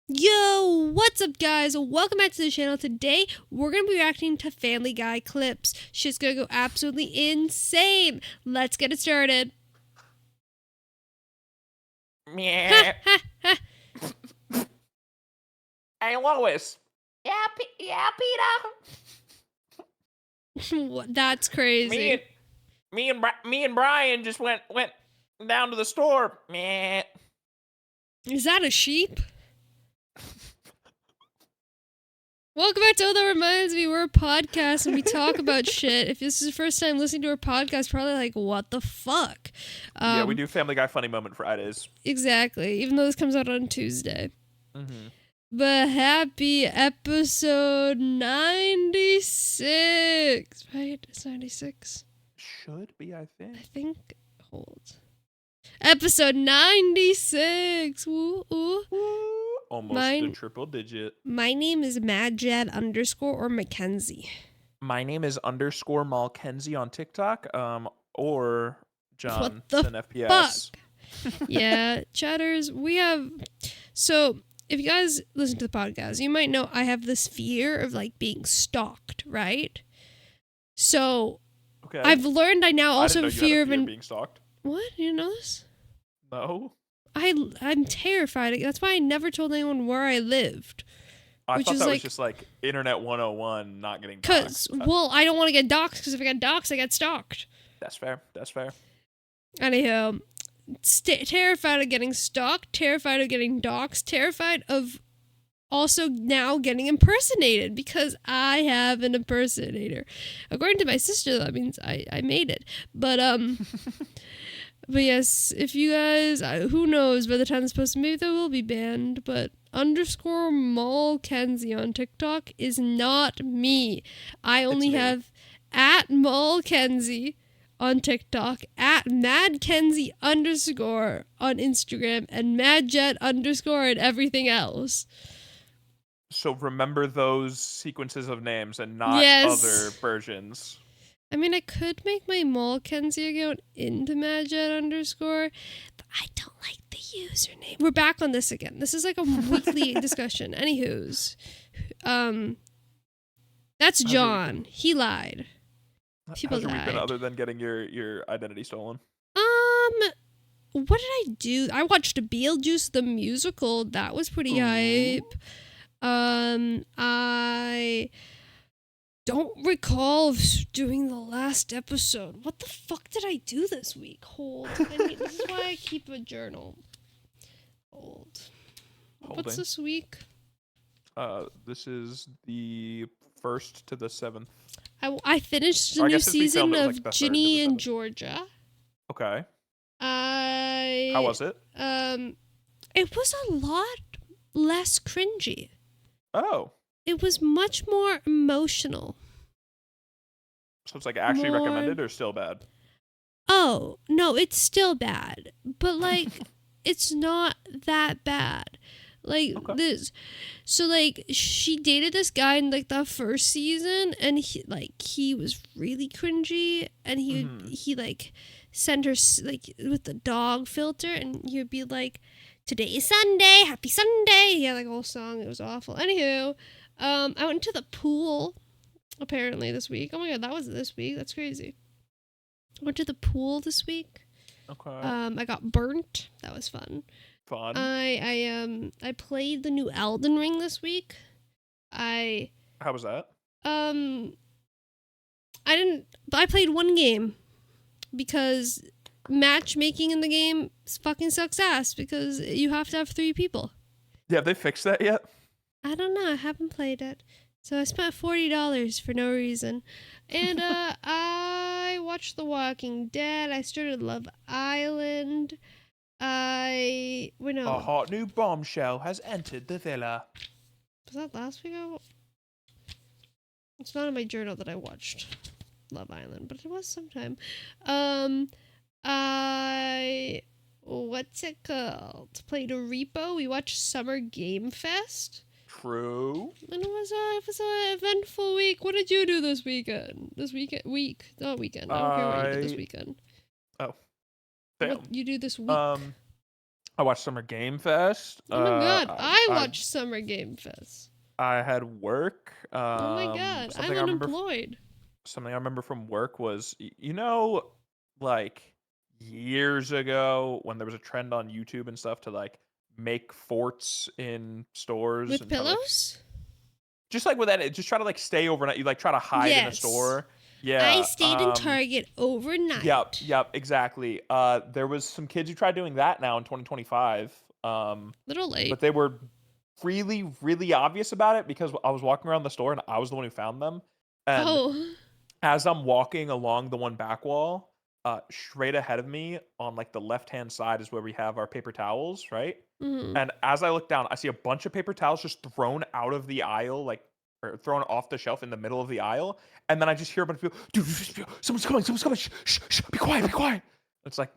Yo, what's up, guys? Welcome back to the channel. Today, we're going to be reacting to Family Guy clips. Shit's going to go absolutely insane. Let's get it started. Meh. Hey, Lois. Yeah, Peter. That's crazy. Me and Brian just went down to the store. Meh. Is that a sheep? Welcome back to All That Reminds Me. We're a podcast and we talk about shit. If this is the first time listening to our podcast, probably like, what the fuck? Yeah, we do Family Guy Funny Moment Fridays. Exactly, even though this comes out on Tuesday. Mm-hmm. But happy episode 96, right? It's 96. Should be, I think. Hold. Episode 96. Woo, ooh. Almost a triple digit. My name is Madjad_ or Mckenzie. My name is _Mckenzie on TikTok, or Johnson FPS. Fuck? Yeah, chatters, we have... So, if you guys listen to the podcast, you might know I have this fear of, like, being stalked, right? So, okay. I've learned I now also have fear of being stalked. What? You didn't know this? No. I'm terrified. That's why I never told anyone where I lived. I thought that was just like Internet 101, not getting doxxed. Because, well, I don't want to get doxxed, because if I get doxxed, I get stalked. That's fair. Anyhow, terrified of getting stalked, terrified of getting doxxed, terrified of also now getting impersonated, because I have an impersonator. According to my sister, that means I made it. But, but yes, if you guys, who knows, by the time this posts, maybe they will be banned, but _Mckenzie on TikTok is not me. I only have @Mckenzie on TikTok, @Madkenzie_ on Instagram, and Madjet_ and everything else. So remember those sequences of names and not other versions. I mean, I could make my Mckenzie account into Madjet_, but I don't like the username. We're back on this again. This is like a weekly discussion. Anywho's, that's John. He lied. People How's your week died. been other than getting your identity stolen? What did I do? I watched Beetlejuice the musical. That was pretty hype. I don't recall doing the last episode. What the fuck did I do this week? Hold. This is why I keep a journal. Hold. What's this week? This is the 1st to the 7th. I finished the new season of Ginny and Georgia. Okay. How was it? It was a lot less cringy. Oh. It was much more emotional. So it's like actually recommended or still bad? Oh, no, it's still bad. But like, it's not that bad. Like this. So like, she dated this guy in like the first season, and he was really cringy, and he like sent her like with the dog filter, and he would be like, "Today is Sunday, happy Sunday." He had like a whole song. It was awful. Anywho, I went to the pool apparently this week. Oh my god, that was this week. That's crazy. I went to the pool this week. Okay. I got burnt. That was fun. I played the new Elden Ring this week. How was that? I played one game because matchmaking in the game fucking sucks ass because you have to have 3 people. Yeah, have they fixed that yet? I don't know. I haven't played it. So I spent $40 for no reason. And I watched The Walking Dead. I started Love Island. A hot new bombshell has entered the villa. Was that last week? It's not in my journal that I watched Love Island, but it was sometime. What's it called? Played a repo. We watched Summer Game Fest. True. And it was an eventful week. What did you do this weekend? Not weekend. I don't care what you did this weekend. Oh. What you do this week? I watched Summer Game Fest. Oh my god, I I watched Summer Game Fest. I had work. Oh my god, I'm unemployed. Something I remember from work was like years ago when there was a trend on YouTube and stuff to like make forts in stores With and try to like pillows? just like with that, just try to like stay overnight. You like try to hide in a Yes. store. I Yeah. stayed in Target Yep. overnight. Yep. Exactly. There was some kids who tried doing that now in 2025. Little But late. they were really, really obvious about it because I was walking around the store and I was the one who found them. And Oh. as I'm walking along the one back wall, straight ahead of me on like the left-hand side is where we have our paper towels, right? Mm-hmm. And as I look down, I see a bunch of paper towels just thrown out of the aisle, like or thrown off the shelf in the middle of the aisle. And then I just hear a bunch of people, dude, someone's coming, shh, shh, shh, be quiet, be quiet. It's like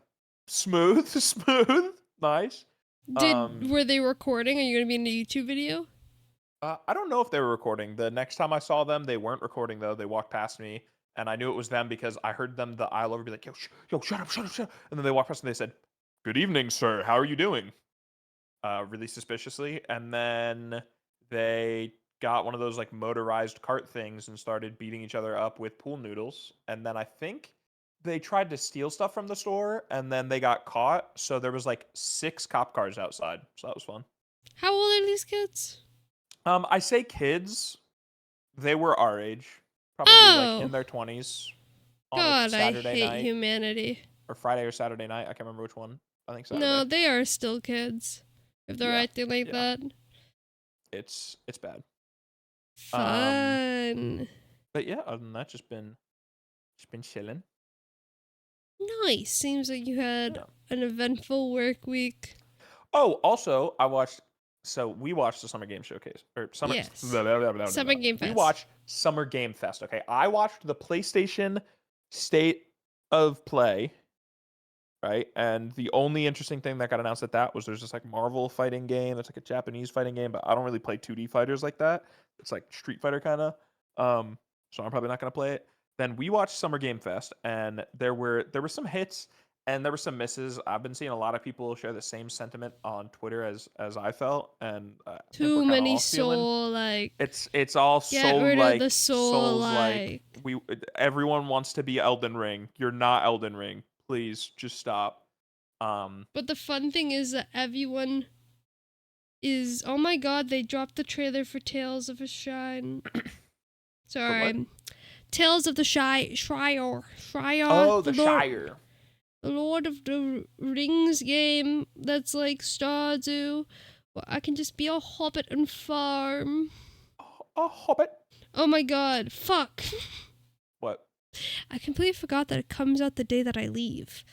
smooth, smooth, nice. Were they recording? Are you gonna be in a YouTube video? I don't know if they were recording. The next time I saw them, they weren't recording though. They walked past me, and I knew it was them because I heard them the aisle over be like, yo, shut up, shut up, shut up. And then they walked past and they said, "Good evening, sir. How are you doing?" Really suspiciously. And then they got one of those like motorized cart things and started beating each other up with pool noodles. And then I think they tried to steal stuff from the store, and then they got caught. So there was like 6 cop cars outside. So that was fun. How old are these kids? I say kids. They were our age, probably like in Oh, their 20s on a God, I Saturday hate night humanity. or Friday or Saturday night. I can't remember which one. I think No, Saturday. they are still kids. If they're Yeah. acting like Yeah. that. It's bad. Fun. But yeah, other than that, just been chilling. Nice. Seems like you had Yeah. an eventful work week. Oh, also, we watched the Summer Game Showcase or Summer Yes. Summer Summer Game We Fest. watched Summer Game Fest. Okay, I watched the PlayStation State of Play. Right, and the only interesting thing that got announced at that was there's this like Marvel fighting game. It's like a Japanese fighting game, but I don't really play 2D fighters like that. It's like Street Fighter kind of. So I'm probably not gonna play it. Then we watched Summer Game Fest, and there were some hits and there were some misses. I've been seeing a lot of people share the same sentiment on Twitter as I felt, and I think we're Too kind of many all feeling soul like. it's all Get rid of the soul souls like like. everyone wants to be Elden Ring. You're not Elden Ring. Please just stop. But the fun thing is that everyone is. Oh my god, they dropped the trailer for Tales of a Shine. Sorry. Tales of the Shire. Oh, the Shire. The Lord of the Rings game that's like Stardew. Well, I can just be a hobbit and farm. A hobbit. Oh my god, fuck. What? I completely forgot that it comes out the day that I leave.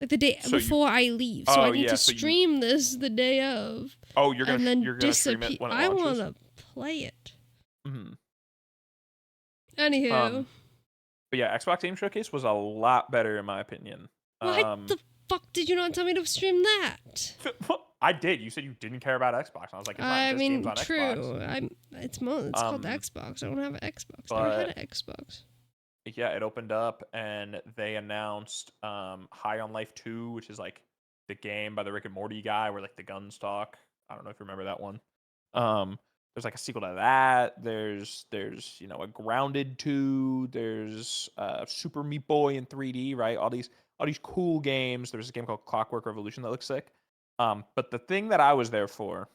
Like the day before I leave. So I need to stream this the day of. Oh, you're gonna stream it when it launches? I want to play it. Mm-hmm. Anywho. But yeah, Xbox Game Showcase was a lot better in my opinion. Why the fuck did you not tell me to stream that? I did. You said you didn't care about Xbox. I was like, it's not games on true. Xbox. It's called Xbox. I don't have an Xbox. I never had an Xbox. Yeah, it opened up and they announced High on Life 2, which is like the game by the Rick and Morty guy where like the guns talk. I don't know if you remember that one. There's like a sequel to that. There's a Grounded 2. There's Super Meat Boy in 3D, right? All these cool games. There's a game called Clockwork Revolution that looks sick. But the thing that I was there for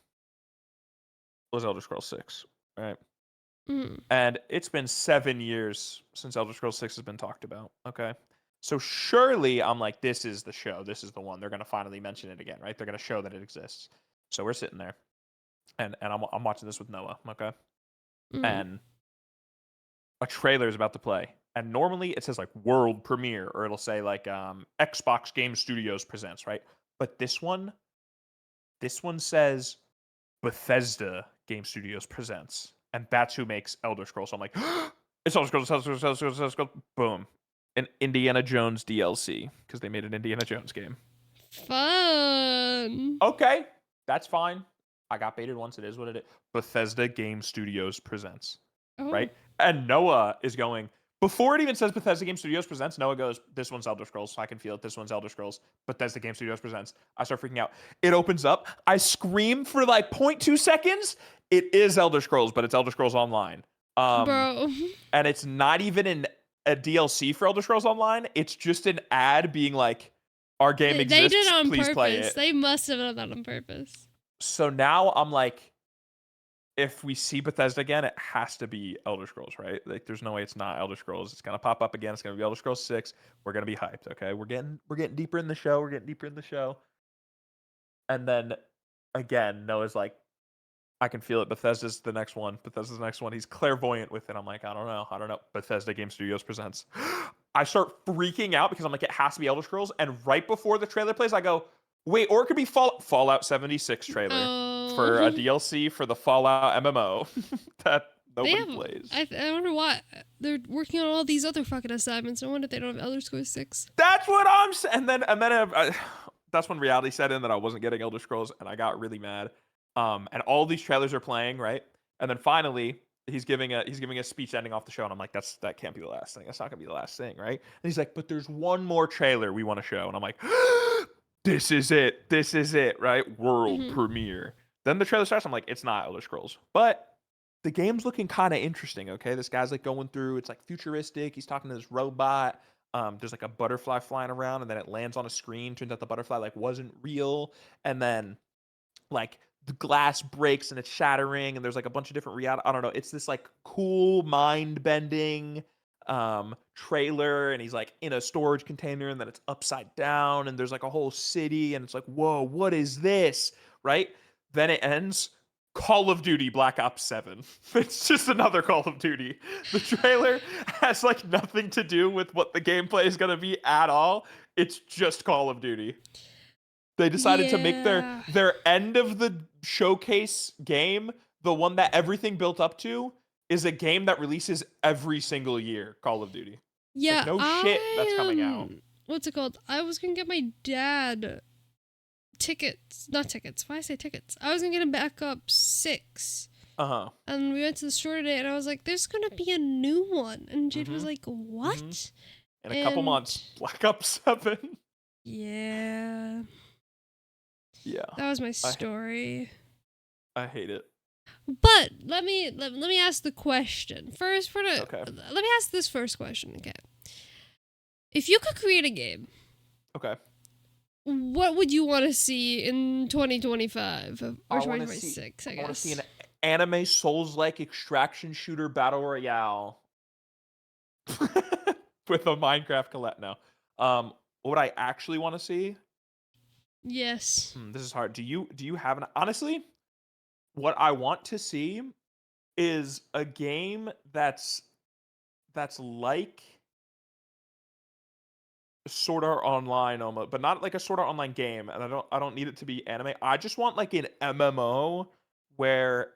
was Elder Scrolls 6, right? Mm. And it's been 7 years since Elder Scrolls 6 has been talked about. Okay. So surely I'm like, this is the show. This is the one. They're going to finally mention it again, right? They're going to show that it exists. So we're sitting there and I'm watching this with Noah. Okay. Mm. And a trailer is about to play. And normally it says like world premiere or it'll say like Xbox Game Studios presents, right? But this one says Bethesda Game Studios presents. And that's who makes Elder Scrolls. So I'm like, it's Elder Scrolls, Elder Scrolls. Boom. An Indiana Jones DLC because they made an Indiana Jones game. Fun. Okay, that's fine. I got baited once. It is what it is. Bethesda Game Studios presents. Oh. Right? And Noah is going, Before it even says Bethesda Game Studios presents, Noah goes, "This one's Elder Scrolls. I can feel it. This one's Elder Scrolls. Bethesda Game Studios presents." I start freaking out. It opens up. I scream for like 0.2 seconds. It is Elder Scrolls, but it's Elder Scrolls Online. Bro. And it's not even a DLC for Elder Scrolls Online. It's just an ad being like, "Our game They exists. did it on Please purpose. play it." They must have done that on purpose. So now I'm like, if we see Bethesda again, it has to be Elder Scrolls, right? Like, there's no way it's not Elder Scrolls. It's gonna pop up again. It's gonna be Elder Scrolls 6. We're gonna be hyped. Okay, we're getting deeper in the show. We're getting deeper in the show. And then again, Noah's like, I can feel it. Bethesda's the next one. Bethesda's the next one. He's clairvoyant with it. I'm like, I don't know. Bethesda Game Studios presents. I start freaking out because I'm like, it has to be Elder Scrolls. And right before the trailer plays, I go, wait, or it could be Fallout 76 trailer for a DLC for the Fallout MMO that nobody plays. I wonder why they're working on all these other fucking assignments. I wonder if they don't have Elder Scrolls 6. That's what I'm saying. And then that's when reality set in that I wasn't getting Elder Scrolls, and I got really mad. And all these trailers are playing, right? And then finally, he's giving a speech ending off the show, and I'm like, that can't be the last thing. That's not gonna be the last thing, right? And he's like, but there's one more trailer we want to show, and I'm like, this is it, right? World premiere. Then the trailer starts. I'm like, it's not Elder Scrolls, but the game's looking kind of interesting. Okay, this guy's like going through. It's like futuristic. He's talking to this robot. There's like a butterfly flying around, and then it lands on a screen. Turns out the butterfly like wasn't real, and then like the glass breaks and it's shattering, and there's like a bunch of different reality. I don't know. It's this like cool mind bending trailer, and he's like in a storage container, and then it's upside down, and there's like a whole city, and it's like, whoa, what is this? Right? Then it ends. Call of Duty Black Ops 7. It's just another Call of Duty. The trailer has like nothing to do with what the gameplay is going to be at all. It's just Call of Duty. They decided to make their end of the showcase game, the one that everything built up to, is a game that releases every single year, Call of Duty. Yeah, like, shit that's coming out. What's it called? I was gonna get my dad tickets. Not tickets. Why I say tickets? I was gonna get him Black Ops 6. And we went to the store today, and I was like, there's gonna be a new one. And Jade was like, what? In a couple months, Black Ops 7. Yeah. Yeah. That was my story. I hate it. But let me ask the question. First, okay. Let me ask this first question, okay? If you could create a game, okay, what would you want to see in 2025 or 2026, I guess? I want to see an anime Souls-like extraction shooter battle royale with a Minecraft collect now. What would I actually want to see? Yes. This is hard. Do you have an honestly? What I want to see is a game that's like Sword Art Online almost, but not like a Sword Art Online game. And I don't need it to be anime. I just want like an MMO where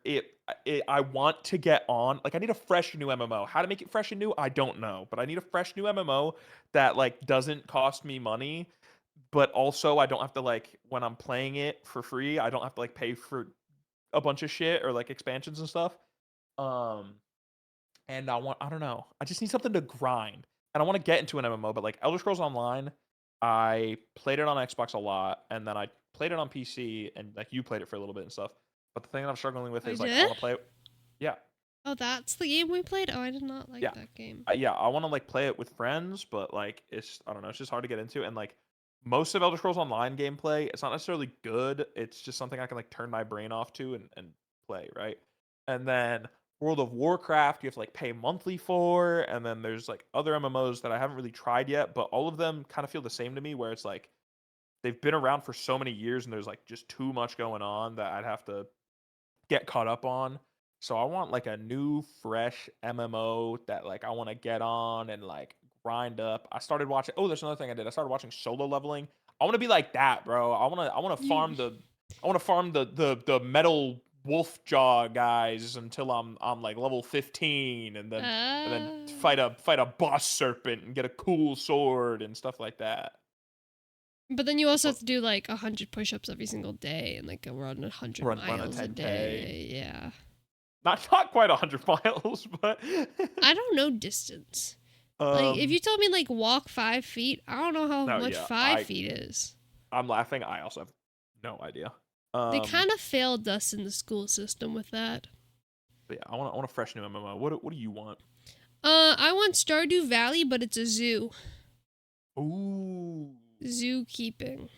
I want to get on. Like I need a fresh new MMO. How to make it fresh and new, I don't know, but I need a fresh new MMO that like doesn't cost me money, but also I don't have to like when I'm playing it for free, I don't have to like pay for a bunch of shit or like expansions and stuff. And I don't know. I just need something to grind. And I want to get into an MMO, but like Elder Scrolls Online, I played it on Xbox a lot, and then I played it on PC, and like you played it for a little bit and stuff. But the thing that I'm struggling with is like I want to play it. Yeah. Oh, that's the game we played? Oh, I did not like that game. Yeah, I want to like play it with friends, but like I don't know, it's just hard to get into. And like most of Elder Scrolls Online gameplay, it's not necessarily good. It's just something I can like turn my brain off to and play, right? And then World of Warcraft, you have to like pay monthly for, and then there's like other MMOs that I haven't really tried yet, but all of them kind of feel the same to me, where it's like they've been around for so many years and there's like just too much going on that I'd have to get caught up on. So I want like a new, fresh MMO that like I want to get on and like grind up. I started watching. Oh, there's another thing I did. I started watching Solo Leveling. I want to be like that, bro. I want to farm the metal wolf jaw guys until I'm like level 15, and then fight a boss serpent and get a cool sword and stuff like that. But then you also have to do like 100 push-ups every single day and like run 100 miles a day. Yeah. Not quite 100 miles, but I don't know distance. Like, if Um, you told me like walk 5 feet, I don't know how no, much yeah, 5 feet is. I'm laughing. I also have no idea. They Um, kind of failed us in the school system with that. but yeah, I want a fresh new MMO. What do you want? I want Stardew Valley, but it's a zoo. Ooh. Zookeeping.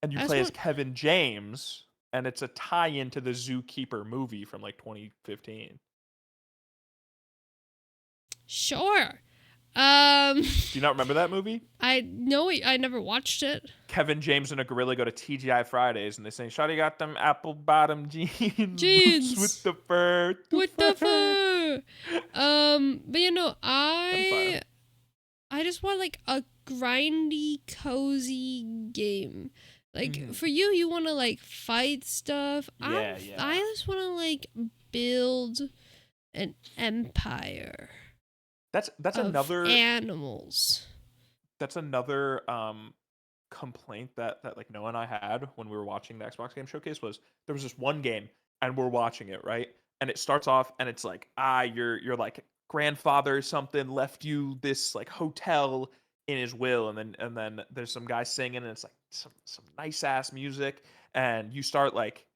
And you I just play as want. Kevin James, and it's a tie-in to the Zookeeper movie from like 2015. Sure. Do you not remember that movie? I know I never watched it. Kevin James and a gorilla go to TGI Fridays, and they say, "Shawty got them apple bottom jeans, boots with Jeans. the fur, the What the fur." fuck? But That'd be fire. I just want like a grindy, cozy game. Like for you, you want to like fight stuff. Yeah, yeah. I just want to like build an empire That's of another animals. that's another complaint that like Noah and I had when we were watching the Xbox Game Showcase was there was this one game and we're watching it, right? And it starts off and it's like, your like grandfather or something left you this like hotel in his will, and then there's some guy singing and it's like some nice ass music, and you start like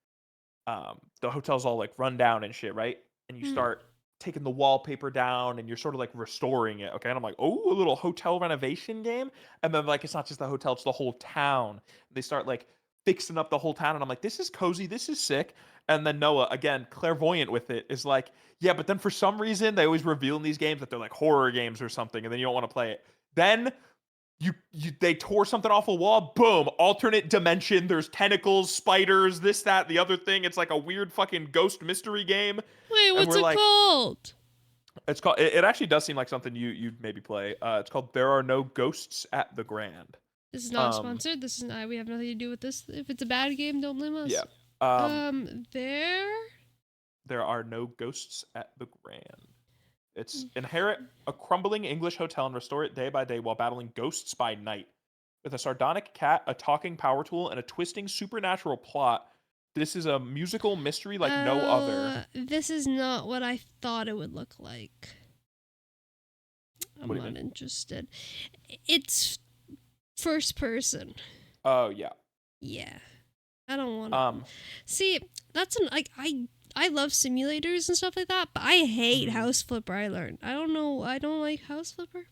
the hotel's all like run down and shit, right? And you Mm. start taking the wallpaper down and you're sort of like restoring it, okay? And I'm like, oh, a little hotel renovation game. And then like it's not just the hotel, it's the whole town. They start like fixing up the whole town, and I'm like, this is cozy, this is sick. And then Noah, again, clairvoyant with it, is like, yeah, but then for some reason they always reveal in these games that they're like horror games or something, and then you don't want to play it. Then they tore something off a wall, boom, alternate dimension, there's tentacles, spiders, this, that, the other thing. It's like a weird fucking ghost mystery game. Wait, And what's we're it like, called? it's called, it actually does seem like something you'd maybe play. It's called There Are No Ghosts at the Grand. This is not Um, sponsored. This is not. We have nothing to do with this. If it's a bad game, don't blame yeah. us. Um, There. there are no ghosts at the Grand. It's inherit a crumbling English hotel and restore it day by day while battling ghosts by night. With a sardonic cat, a talking power tool, and a twisting supernatural plot, this is a musical mystery like no other. This is not what I thought it would look like. I'm What do you not mean? interested. It's first person. Oh yeah. Yeah, I don't want to. Um. See, that's an like I love simulators and stuff like that, but I hate Mhm. House Flipper. I learned. I don't know. I don't like House Flipper.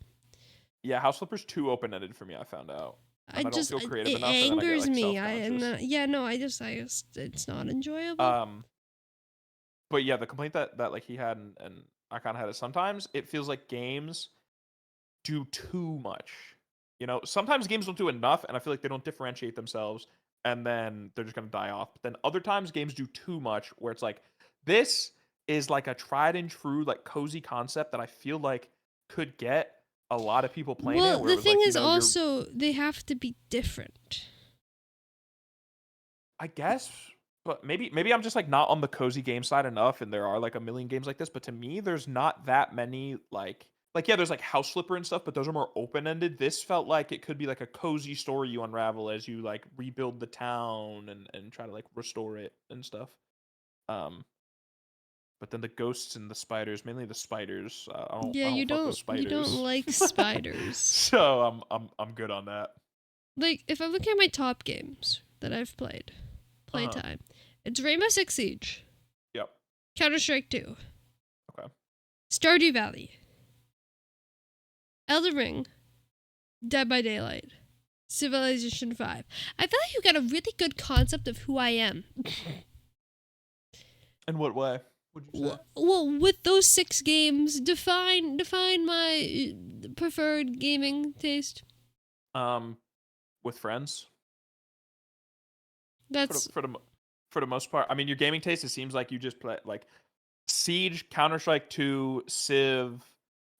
Yeah, House Flipper's too open ended for me. I found out, and I don't feel creative It enough, and then I get angers like me. self conscious. Yeah, no, I just it's not enjoyable. Um. But yeah, the complaint that like he had, and I kind of had it sometimes. It feels like games do too much. You know, sometimes games don't do enough, and I feel like they don't differentiate themselves, and then they're just gonna die off. But then other times games do too much, where it's like this is like a tried and true like cozy concept that I feel like could get a lot of people playing it. Well, Where it the was thing like, is you're, also they have to be different. I guess, but maybe I'm just like not on the cozy game side enough, and there are like a million games like this. But to me, there's not that many like yeah, there's like House Flipper and stuff, but those are more open ended. This felt like it could be like a cozy story you unravel as you like rebuild the town and try to like restore it and stuff. Um, but then the ghosts and the spiders, mainly the spiders. Yeah, I don't fuck with you don't spiders, like spiders. so I'm good on that. Like if I look at my top games that I've played, Uh-huh. playtime, it's Rainbow Six Siege, Yep. Counter-Strike 2, Okay. Stardew Valley, Elden Ring, Dead by Daylight, Civilization 5. I feel like you got a really good concept of who I am. In what way would you say? Well, with those 6 games, define my preferred gaming taste. With friends. That's For the most part. I mean, your gaming taste, it seems like you just play like Siege, Counter Strike 2, Civ,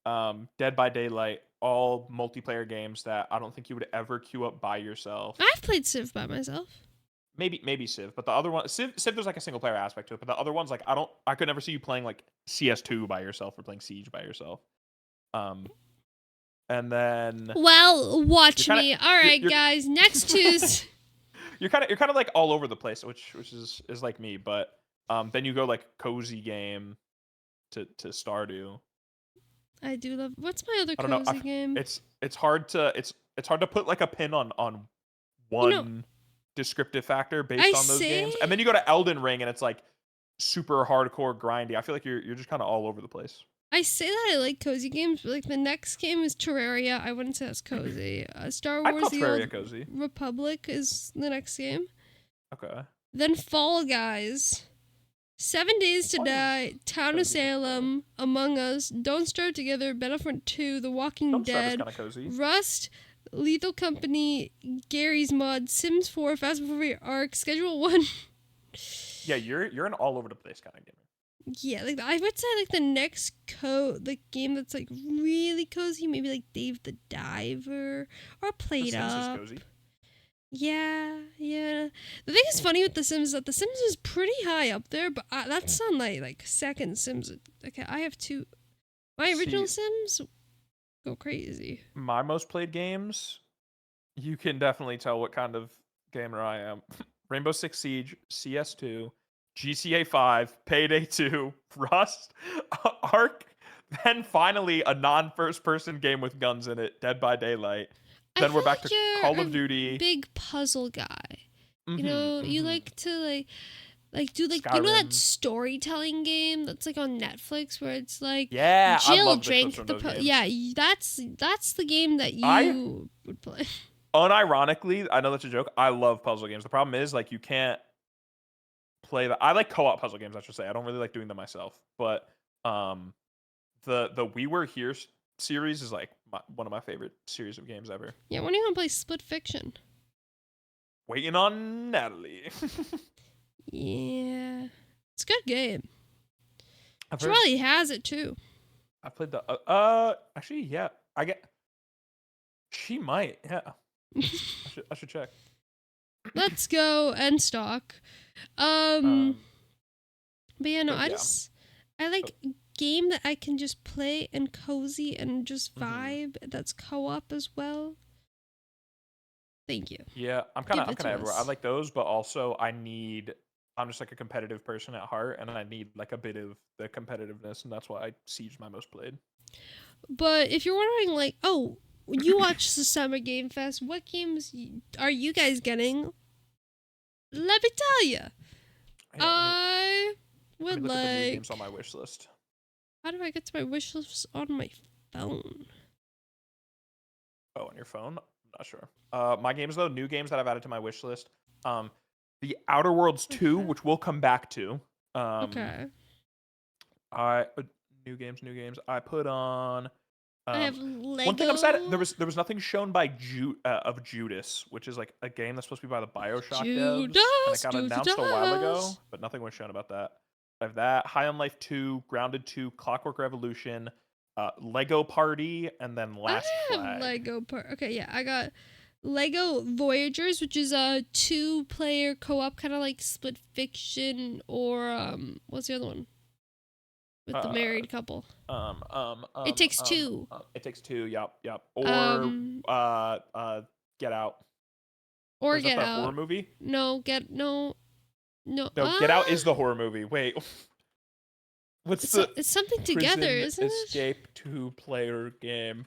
Dead by Daylight, all multiplayer games that I don't think you would ever queue up by yourself. I've played Civ by myself. Maybe Civ, but the other one, Civ, there's like a single player aspect to it, but the other ones, like I could never see you playing like CS2 by yourself or playing Siege by yourself. Um, and then Well, watch kinda, me. All right, you're guys. Next Tuesday. you're kind of like all over the place, which is like me, but then you go like cozy game to Stardew. I do love. What's my other I don't know. cozy game? It's hard to put like a pin on You know, one descriptive factor I based on those say games. And then you go to Elden Ring and it's like super hardcore grindy. I feel like you're just kind of all over the place. I say that I like cozy games, but like the next game is Terraria. I wouldn't say that's cozy. Star I'd call Wars: The Old Terraria cozy. Republic is the next game. Okay. Then Fall Guys, 7 Days to Fall Guys Die, Town of cozy, okay. Salem, Among Us, Don't Starve Together, Battlefront 2, The Walking Don't Starve is Dead, kind of cozy. Rust, Lethal Company, Gary's Mod, Sims 4, Fast and Furious Arc, Schedule 1. Yeah, you're an all over the place kind of gamer. Yeah, like I would say like the next game that's like really cozy, maybe like Dave the Diver or Played The Sims is Up. cozy. Yeah, yeah. The thing is funny with The Sims is that The Sims is pretty high up there, but that's on my like second Sims. Okay, I have two. My original Sims go crazy. My most played games, you can definitely tell what kind of gamer I am. Rainbow Six Siege, CS2, GTA 5, Payday 2, Rust, Ark, then finally a non-first person game with guns in it, Dead by Daylight. Then we're back to Call of Duty. Big puzzle guy. Mm-hmm, You know, you like to do like Skyrim. you know that storytelling game that's like on Netflix where it's like Yeah, Jill I love drank the the games. yeah, that's the game that you would play. Unironically, I know that's a joke. I love puzzle games. The problem is like you can't play that. I like co-op puzzle games, I should say. I don't really like doing them myself. But the We Were Here series is like one of my favorite series of games ever. Yeah, when are you gonna play Split Fiction? Waiting on Natalie. Yeah, it's a good game. I've She probably has it too. I played the actually yeah. She might, yeah. I should check. Let's go end stock. But yeah, no, I like game that I can just play and cozy and just vibe. That's co-op as well. Thank you. Yeah, I'm kind of everywhere. I us. like those, but also I'm just like a competitive person at heart, and I need like a bit of the competitiveness, and that's why Siege my most played. But if you're wondering, like, oh, you watch the Summer Game Fest, what games are you guys getting? Let me tell you. I would look like. at the new games on my wish list. How do I get to my wish list on my phone? Oh, on your phone? I'm not sure. My games though, new games that I've added to my wish list. The Outer Worlds 2, which we'll come back to. Okay. New games. I put on. I have Lego. One thing I'm sad there was nothing shown by of Judas, which is like a game that's supposed to be by the BioShock devs, and it got announced a while ago, but nothing was shown about that. I have that, High on Life 2, Grounded 2, Clockwork Revolution, Lego Party, and then Last Flag. Lego Party. Okay, yeah, I got Lego Voyagers, which is a 2-player co-op, kind of like Split Fiction, or what's the other one? With the married couple. It Takes Two. It Takes Two. Yep. Or Get Out. Or Get Out. A horror movie? No, Get Out is the horror movie. Wait. It's something together, isn't it? Escape 2-player game.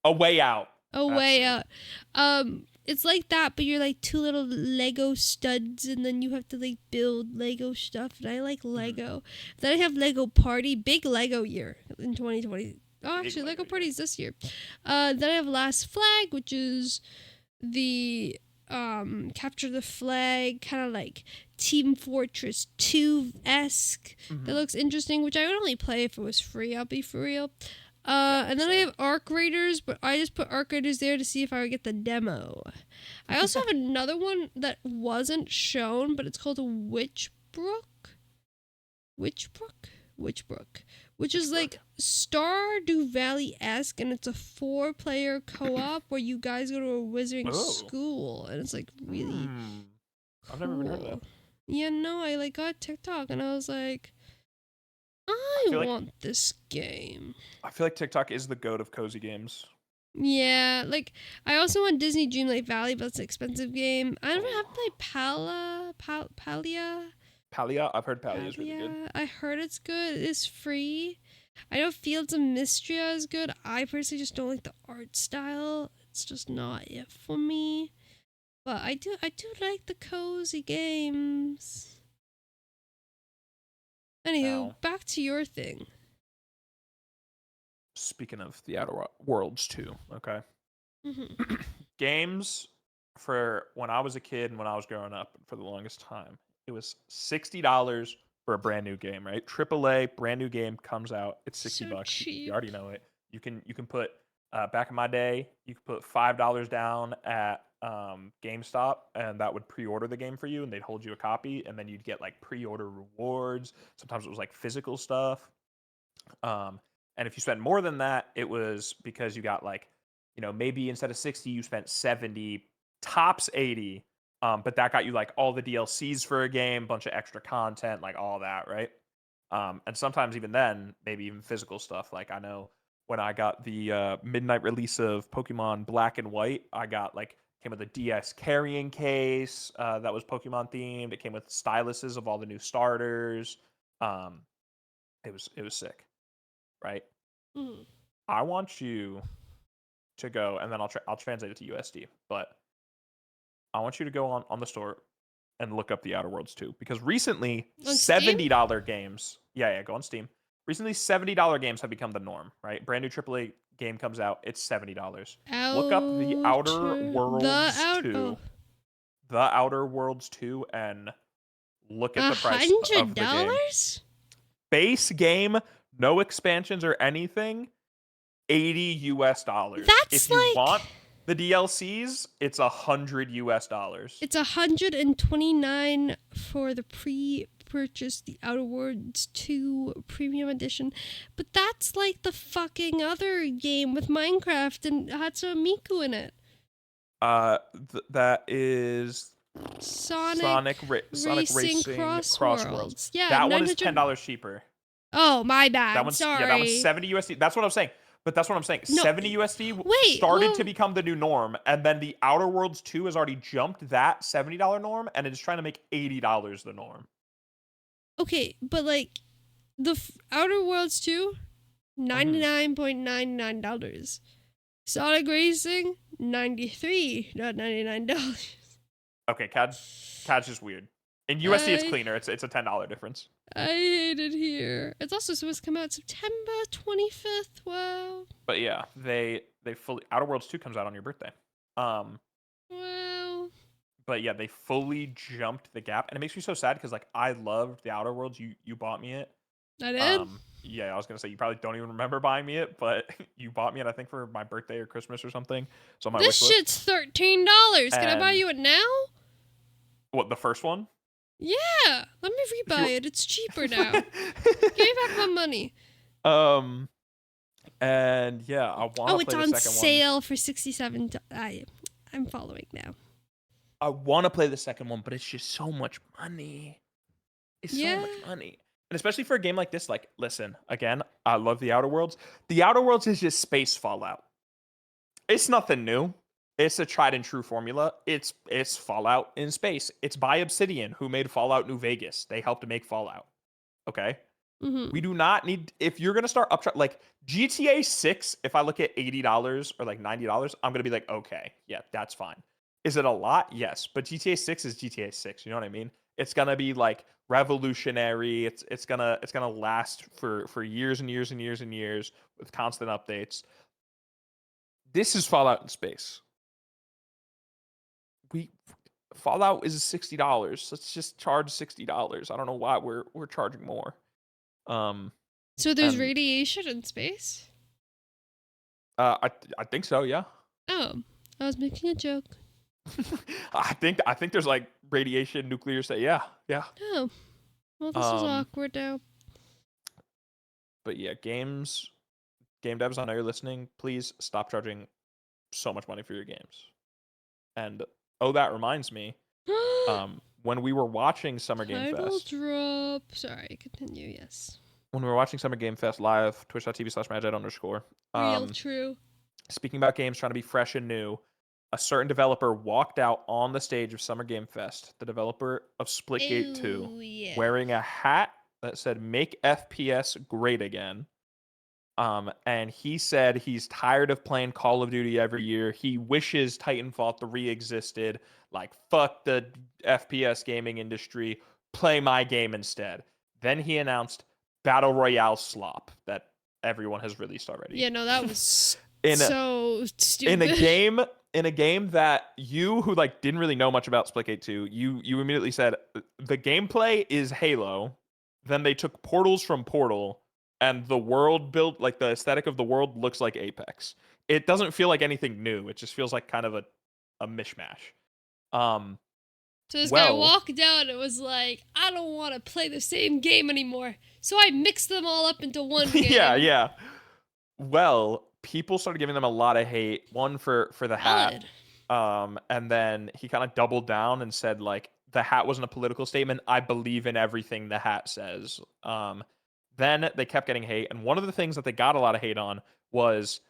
A Way Out. Way Out. It's like that, but you're like 2 little Lego studs, and then you have to like build Lego stuff. And I like Lego. Then I have Lego Party, big Lego year in 2020. Oh, actually, Lego Party's this year. Then I have Last Flag, which is the capture the flag, kind of like Team Fortress 2-esque. That looks interesting, which I would only play if it was free. I'll be for real. And then I have Arc Raiders, but I just put Arc Raiders there to see if I would get the demo. I also have another one that wasn't shown, but it's called Witchbrook, which is like Stardew Valley-esque, and it's a 4-player co-op where you guys go to a wizarding school, and it's like really I've never even heard of that. Yeah, no, I like got TikTok, and I was like, I want this game. I feel like TikTok is the goat of cozy games. Yeah, like I also want Disney Dreamlight Valley, but it's an expensive game. I don't have to play Palia. Palia? I've heard Palia is really good. I heard it's good. It's free. I know Fields of Mistria is good. I personally just don't like the art style. It's just not it for me. But I do like the cozy games. Anywho, Now, back to your thing. speaking of the Outer Worlds too, okay? Mm-hmm. Games for when I was a kid and when I was growing up for the longest time, it was $60 for a brand new game, right? AAA brand new game comes out, it's So $60. You cheap. already know it. You can put back in my day, you could put $5 down at GameStop, and that would pre-order the game for you, and they'd hold you a copy, and then you'd get like pre-order rewards. Sometimes it was like physical stuff. Um, and if you spent more than that, it was because you got like, maybe instead of 60, you spent 70, tops 80. But that got you like all the DLCs for a game, bunch of extra content, like all that, right? And sometimes even then, maybe even physical stuff. Like I know when I got the midnight release of Pokemon Black and White, I got like came with a DS carrying case that was Pokemon themed. It came with styluses of all the new starters. Um, it was sick, right? Mm. I want you to go, and then I'll translate it to USD. But I want you to go on the store and look up the Outer Worlds 2 because recently On Steam? $70 games. Yeah, go on Steam. Recently $70 games have become the norm, right? Brand new AAA game comes out, it's $70. Look up the Outer The Worlds out. Oh. 2, the Outer Worlds 2, and look at a the price hundred of the game. dollars? Base game, no expansions or anything, $80. That's If you like want the DLCs, it's $100. it's 129 for the pre-purchase the Outer Worlds 2 premium edition, but that's like the fucking other game with Minecraft and Hatsune Miku in it. That is Sonic Sonic Racing Racing Cross Worlds. Worlds. Yeah, That one is 900. $10 cheaper. Oh, my That bad. one's that one's Sorry. 70 USD. That's what I'm saying. But that's what I'm saying. No, 70 USD wait. started to Well, become the new norm, and then the Outer Worlds 2 has already jumped that $70 norm, and it is trying to make $80 the norm. okay, but like the Outer Worlds 2, $99.99. Sonic Racing, $93.99. Okay, CAD's just weird. In USD, it's cleaner. It's a $10 difference. I hate it here. It's also supposed to come out September 25th. Wow. But yeah, they fully Outer Worlds 2 comes out on your birthday. Wow. But yeah, they fully jumped the gap, and it makes me so sad because like I loved the Outer Worlds. You bought me it. I did? Yeah, I was gonna say you probably don't even remember buying me it, but you bought me it I think for my birthday or Christmas or something. So my This wish list. shit's $13. Can I buy And you it now? what, the first one? Yeah. Let me rebuy it. It's cheaper now. Give me back my money. And yeah, I want to Oh, it's play on the second sale for $67. I'm following now. I want to play the second one, but it's just so much money. It's so much money. And especially for a game like this, like, listen, again, I love the Outer Worlds. The Outer Worlds is just space Fallout. It's nothing new. It's a tried and true formula. It's Fallout in space. It's by Obsidian, who made Fallout New Vegas. They helped to make Fallout. Okay? Mm-hmm. We do not need, if you're gonna start like GTA 6, if I look at $80 or like $90, I'm gonna be like, okay, yeah, that's fine. Is it a lot? Yes, but GTA 6 is GTA 6. You know what I mean? It's gonna be like revolutionary. It's gonna last for years and years and years and years with constant updates. This is Fallout in space. Fallout is $60. Let's just charge $60. I don't know why we're charging more. So there's and radiation in space? I think so, yeah. Oh, I was making a joke. I think there's like radiation, nuclear say, yeah. Oh, well, this is awkward now. But yeah, game devs, I know you're listening. Please stop charging so much money for your games. And that reminds me, when we were watching Summer Game Fest. Drop. Sorry, continue. Yes. When we were watching Summer Game Fest live, twitch.tv/Magi_. Real true. Speaking about games trying to be fresh and new, a certain developer walked out on the stage of Summer Game Fest, the developer of Splitgate 2, yeah. wearing a hat that said "Make FPS Great Again," And he said he's tired of playing Call of Duty every year. He wishes Titanfall 3 existed. Like, fuck the FPS gaming industry. Play my game instead. Then he announced Battle Royale slop that everyone has released already. Yeah, no, that was in a, so in a stupid. game in a game that you who like didn't really know much about Splitgate 2, you immediately said the gameplay is Halo. Then they took portals from Portal, and the world built like the aesthetic of the world looks like Apex. It doesn't feel like anything new. It just feels like kind of a mishmash. Um, So this guy well, walked out and was like, I don't want to play the same game anymore. So I mixed them all up into one yeah, game. yeah. Well, people started giving them a lot of hate. One for the hat, Valid. and then he kind of doubled down and said like the hat wasn't a political statement. I believe in everything the hat says. Then they kept getting hate, and one of the things that they got a lot of hate on was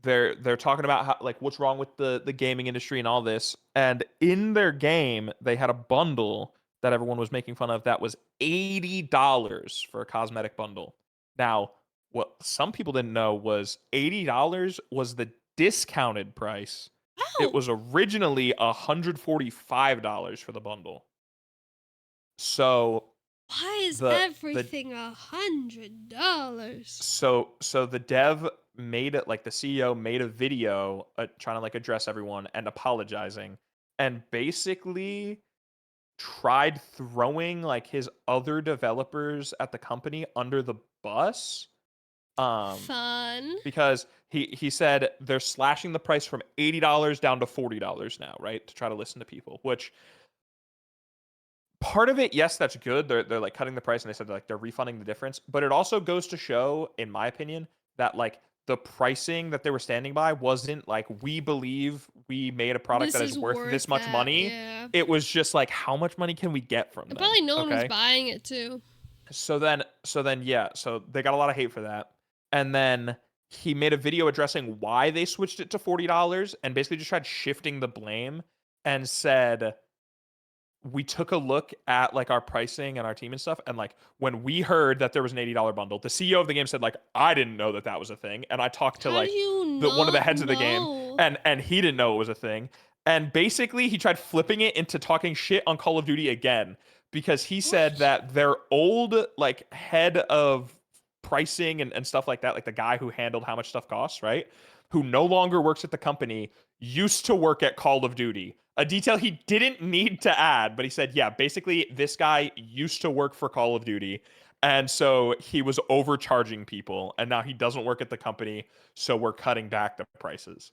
they're talking about how like what's wrong with the gaming industry and all this. And in their game, they had a bundle that everyone was making fun of that was $80 for a cosmetic bundle. Now, what some people didn't know was $80 was the discounted price. It Oh, was originally $145 for the bundle. So why is the everything $100? so the dev made it like the CEO made a video trying to like address everyone and apologizing, and basically tried throwing like his other developers at the company under the bus. um Fun. because he said they're slashing the price from $80 down to $40 now, right, to try to listen to people, which part of it, yes, that's good. They're like cutting the price, and they said like they're refunding the difference. But it also goes to show, in my opinion, that like the pricing that they were standing by wasn't like we believe we made a product This that is is worth worth this much that, money. yeah. It was just like how much money can we get from And them? probably no one was Okay. buying it too. So then yeah, so they got a lot of hate for that. And then he made a video addressing why they switched it to $40 and basically just tried shifting the blame and said we took a look at like our pricing and our team and stuff, and like when we heard that there was an $80 bundle, the CEO of the game said like I didn't know that that was a thing, and I talked to How do like you the one of the not heads of the game, know? and he didn't know it was a thing. And basically he tried flipping it into talking shit on Call of Duty again, because he said What? that their old like head of pricing and stuff like that, like the guy who handled how much stuff costs, right, who no longer works at the company, used to work at Call of Duty. A detail he didn't need to add, but he said, yeah, basically, this guy used to work for Call of Duty. And so he was overcharging people, and now he doesn't work at the company, so we're cutting back the prices.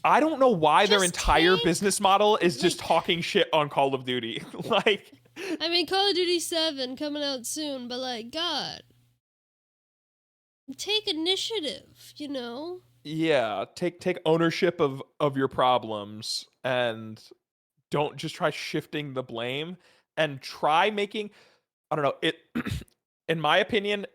I don't know why their Just entire take, business model is just like, talking shit on Call of Duty. Like, I mean, Call of Duty 7 coming out soon, but like, God, take initiative, you know? yeah, take ownership of your problems and don't just try shifting the blame, and try making, I don't know, it in my opinion,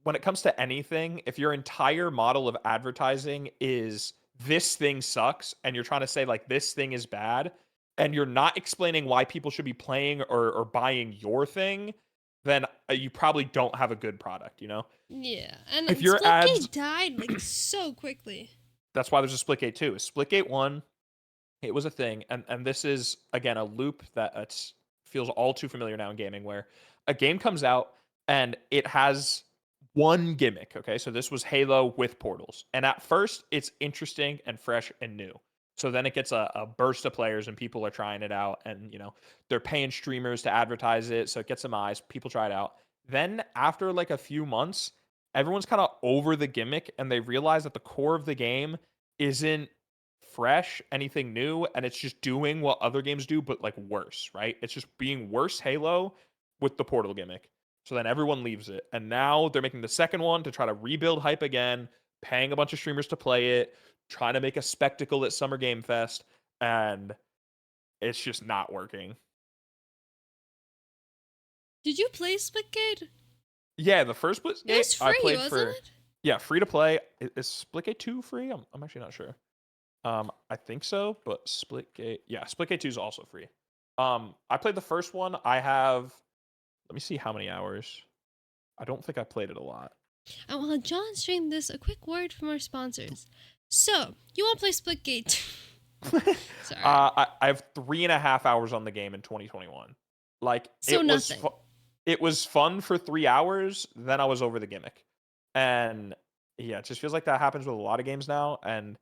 when it comes to anything, if your entire model of advertising is this thing sucks and you're trying to say like this thing is bad, and you're not explaining why people should be playing or buying your thing, then you probably don't have a good product, you know? Yeah, and If your ads, Splitgate died like so quickly. that's why there's a Splitgate 2. Splitgate 1, it was a thing, and this is again a loop that feels all too familiar now in gaming, where a game comes out and it has one gimmick. Okay, so this was Halo with portals, and at first it's interesting and fresh and new. So then it gets a burst of players and people are trying it out, and they're paying streamers to advertise it, so it gets some eyes. People try it out. Then after like a few months, everyone's kind of over the gimmick, and they realize that the core of the game isn't fresh, anything new, and it's just doing what other games do, but like worse, right? It's just being worse Halo with the portal gimmick. So then everyone leaves it. And now they're making the second one to try to rebuild hype again, paying a bunch of streamers to play it, trying to make a spectacle at Summer Game Fest, and it's just not working. Did you play Splitgate? Yeah, the first It Splitgate was I free, played wasn't for, it? yeah, free to play. Is Splitgate 2 free? I'm actually not sure. I think so, but Splitgate, yeah, Splitgate 2 is also free. I played the first one. I have, let me see how many hours. I don't think I played it a lot. And while John's doing this, a quick word from our sponsors. So, you want to play Splitgate? Sorry. I have 3.5 hours on the game in 2021. Like So nothing. It was fun for 3 hours. Then I was over the gimmick, and yeah, it just feels like that happens with a lot of games now. And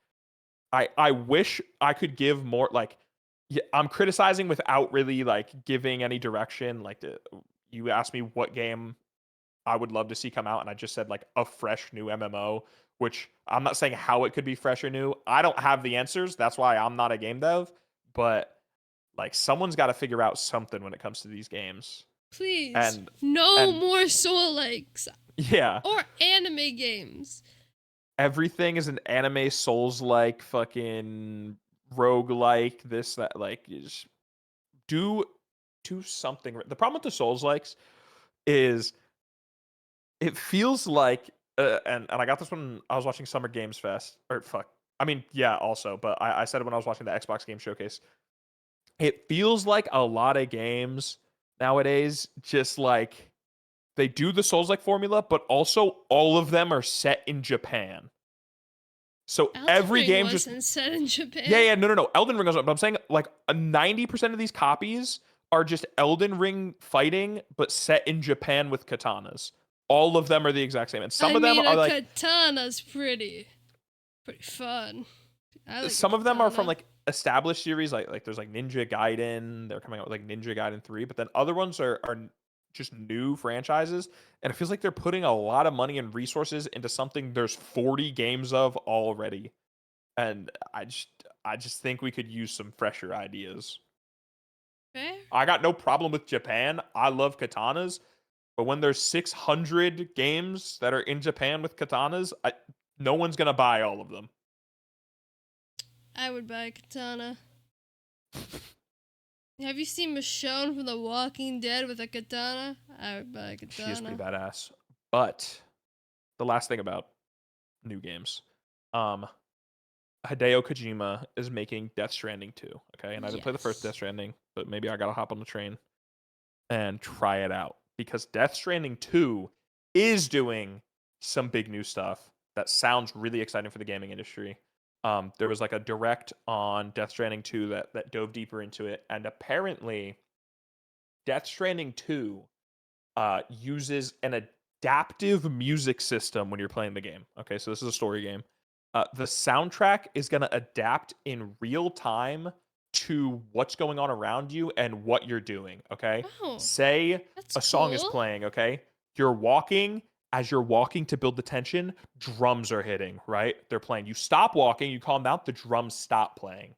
I wish I could give more. Like, yeah, I'm criticizing without really like giving any direction. Like, you asked me what game I would love to see come out, and I just said like a fresh new MMO, which I'm not saying how it could be fresh or new. I don't have the answers. That's why I'm not a game dev, but like someone's got to figure out something when it comes to these games. Please. And No and more Soul-likes. yeah, Or anime games. everything is an anime Souls like fucking rogue like this that like is do something. The problem with the Souls likes is it feels like and I got this when I was watching Summer Games Fest or fuck. I mean, yeah, also, but I said it when I was watching the Xbox Game Showcase. It feels like a lot of games nowadays just like they do the Souls-like formula, but also all of them are set in Japan. So Elden every Ring game just wasn't set in Japan. yeah, no. Elden Ring was, but I'm saying like 90% of these copies are just Elden Ring fighting, but set in Japan with katanas. All of them are the exact same, and some I of them mean, are a like katana's pretty fun. I like a some of them are from katana. like established series, like there's like Ninja Gaiden. They're coming out with like Ninja Gaiden 3, but then other ones are just new franchises, and it feels like they're putting a lot of money and resources into something there's 40 games of already. And I just think we could use some fresher ideas. Fair? I got no problem with Japan. I love katanas, but when there's 600 games that are in Japan with katanas, no one's gonna buy all of them. I would buy a katana. Have you seen Michonne from The Walking Dead with a katana? I would buy a She is pretty katana. badass. But the last thing about new games, um, Hideo Kojima is making Death Stranding 2. Okay, and I didn't play the first Death Yes. Stranding, but maybe I gotta hop on the train and try it out because Death Stranding 2 is doing some big new stuff that sounds really exciting for the gaming industry. There was like a direct on Death Stranding 2 that dove deeper into it, and apparently Death Stranding 2 uses an adaptive music system when you're playing the game. Okay, so this is a story game. The soundtrack is going to adapt in real time to what's going on around you and what you're doing. Okay, Oh, say that's a song is cool. playing. Okay, you're walking. As you're walking to build the tension, drums are hitting, right? They're playing. You stop walking, you calm down, the drums stop playing.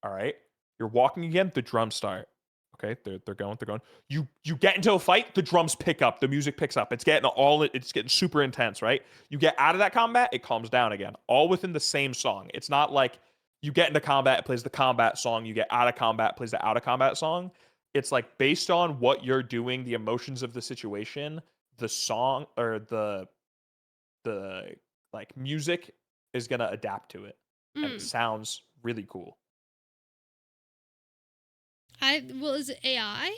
All right. You're walking again, the drums start. Okay, they're going. You get into a fight, the drums pick up, the music picks up. It's getting super intense, right? You get out of that combat, it calms down again. All within the same song. It's not like you get into combat, it plays the combat song, you get out of combat, it plays the out of combat song. It's like based on what you're doing, the emotions of the situation, the song or the like music is gonna adapt to it. And it Mm. sounds really cool. Well, is it AI?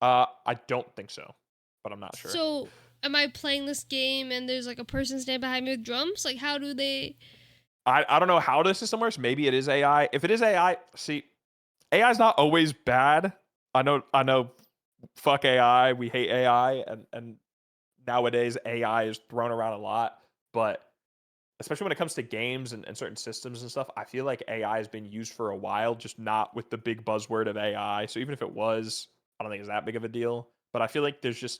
I don't think so, but I'm not sure. So, am I playing this game and there's like a person standing behind me with drums? Like, how do they? I don't know how the system works. Maybe it is AI. If it is AI, see, AI is not always bad. I know. Fuck AI. We hate AI, and nowadays AI is thrown around a lot. But especially when it comes to games and certain systems and stuff, I feel like AI has been used for a while, just not with the big buzzword of AI. So even if it was, I don't think it's that big of a deal. But I feel like there's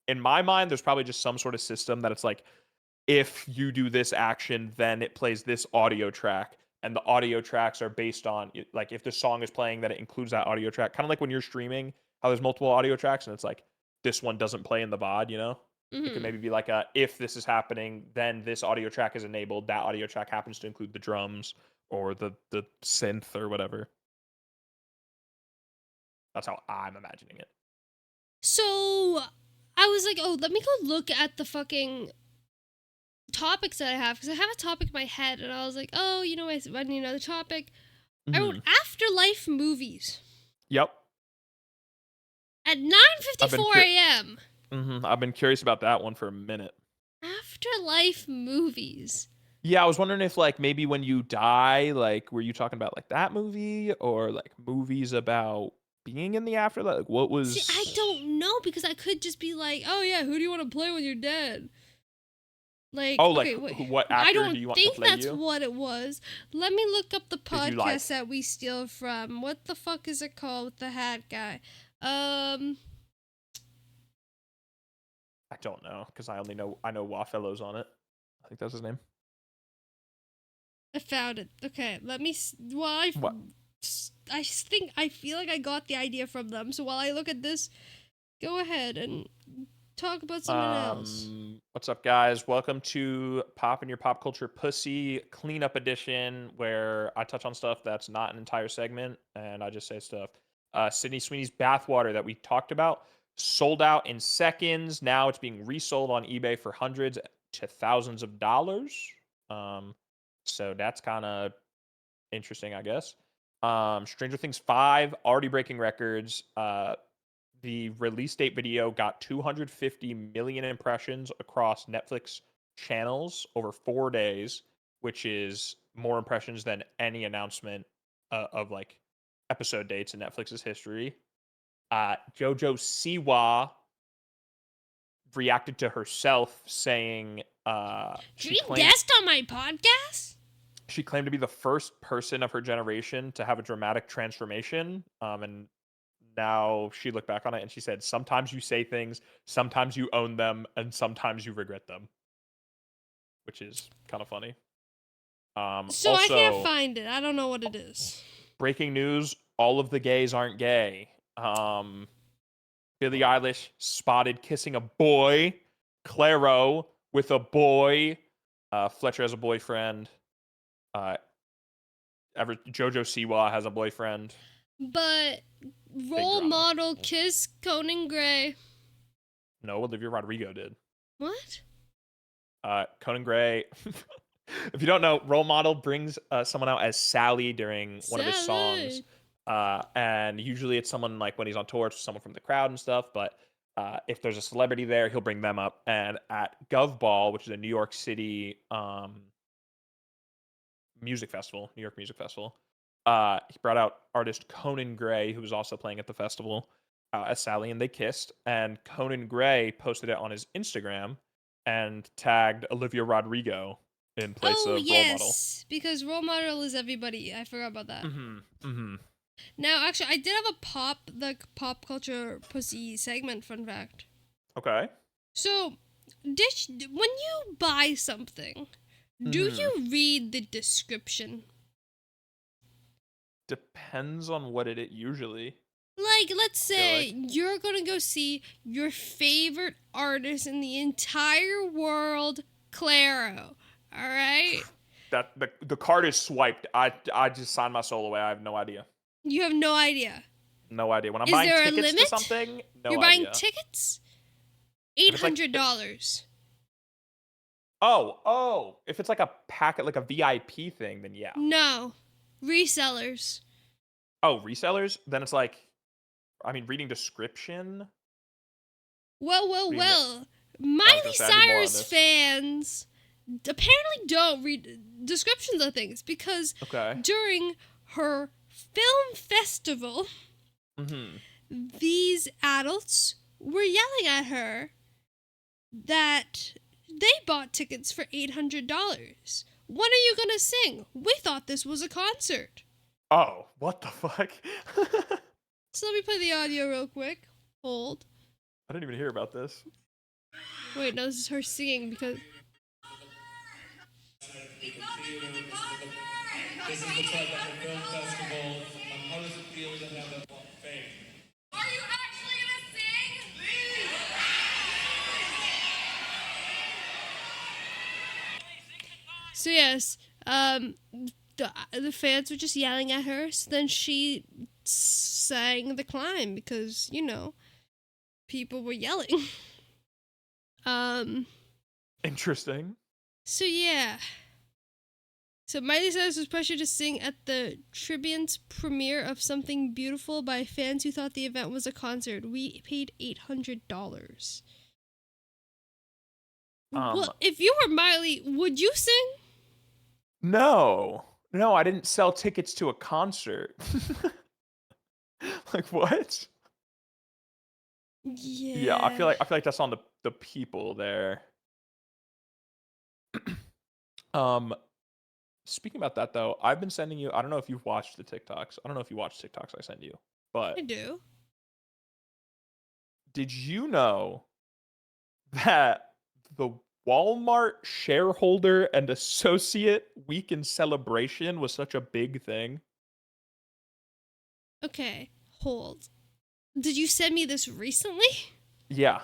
in my mind, there's probably just some sort of system that it's like if you do this action, then it plays this audio track. And the audio tracks are based on like if the song is playing, then it includes that audio track. Kind of like when you're streaming, how there's multiple audio tracks, and it's like this one doesn't play in the VOD, you know? It could Mm-hmm. maybe be like if this is happening, then this audio track is enabled. That audio track happens to include the drums or the synth or whatever. That's how I'm imagining it. So, I was like, oh, let me go look at the fucking topics that I have because I have a topic in my head, and I was like, oh, I need another topic. I wrote Hmm. afterlife movies Yep. at I've been 9:54 a.m. I've been curious about that one for a minute. afterlife movies. Yeah, I was wondering if like maybe when you die, like were you talking about like that movie or like movies about being in the afterlife? Like what See, I was don't know because I could just be like, oh yeah, who do you want to play when you're dead? Like, Oh, like okay, wait. what I actor do don't you want to think play that's you? what it was. Let me look up the Did you like? podcast that we steal from. What the fuck is it called with the hat guy? Um, I don't know because I know Waffello's on it. I think that's his name. I found it. Okay, let me. Well, I What? think I feel like I got the idea from them. So while I look at this, go ahead and talk about something else. What's up, guys? Welcome to Pop in Your Pop Culture Pussy Cleanup Edition, where I touch on stuff that's not an entire segment, and I just say stuff. Sydney Sweeney's bathwater that we talked about sold out in seconds. Now it's being resold on eBay for hundreds to thousands of dollars. Um, so that's kind of interesting, I guess. Stranger Things 5 already breaking records. The release date video got 250 million impressions across Netflix channels over 4 days, which is more impressions than any announcement of like episode dates in Netflix's history. Jojo Siwa reacted to herself saying Dream Guest on my podcast? she claimed to be the first person of her generation to have a dramatic transformation. And now she looked back on it and she said, sometimes you say things, sometimes you own them, and sometimes you regret them, which is kind of funny. So I can't Also, find it. I don't know what it is. breaking news: all of the gays aren't gay. Billie Eilish spotted kissing a boy. Claro with a boy. Fletcher has a boyfriend. Jojo Siwa has a boyfriend. But role drama. model kiss Conan Gray. No, Olivia Rodrigo did. What? Conan Gray. If you don't know, role model brings someone out as Sally during one of his songs, and usually it's someone like when he's on tour, it's someone from the crowd and stuff. But if there's a celebrity there, he'll bring them up. And at Gov Ball, which is a New York City music festival, New York Music Festival, he brought out artist Conan Gray, who was also playing at the festival, as Sally, and they kissed. And Conan Gray posted it on his Instagram and tagged Olivia Rodrigo in place of role model. Because role model is everybody. I forgot about that. Mm-hmm. Now, actually, I did have a pop culture pussy segment. Fun fact. Okay. So, when you buy something, do you read the description? Depends on what it usually. Like, let's say you're gonna go see your favorite artist in the entire world, Claro. All right. That the card is swiped. I just signed my soul away. I have no idea. You have no idea. No idea. When I'm buying tickets to something, You're buying tickets? $800. Oh, if it's like a packet, like a VIP thing, then yeah. No, resellers. Oh, resellers? Then it's like, I mean, reading description. Well. Miley Cyrus fans apparently don't read descriptions of things because during her film festival, these adults were yelling at her that they bought tickets for $800. When are you gonna sing? We thought this was a concert. Oh, what the fuck? So let me play the audio real quick. Hold. I didn't even hear about this. Wait, no, this is her singing because... This is the club at the film festival. How does it feel to have that fame? Are you actually gonna sing? Please! So yes, the fans were just yelling at her. So then she sang The Climb because, you know, people were yelling. Interesting. So yeah. So Miley Cyrus was pressured to sing at the Tribune's premiere of Something Beautiful by fans who thought the event was a concert. We paid $800. Um, Well, if you were Miley, would you sing? no, no, I didn't sell tickets to a concert. Like what? Yeah, Yeah. I feel like that's on the people there. Um, Speaking about that though, I've been sending you. I don't know if you've watched the TikToks. I don't know if you watch TikToks I send you, I but do. did you know that the Walmart shareholder and associate weekend celebration was such a big thing? Okay, hold. Did you send me this recently? Yeah.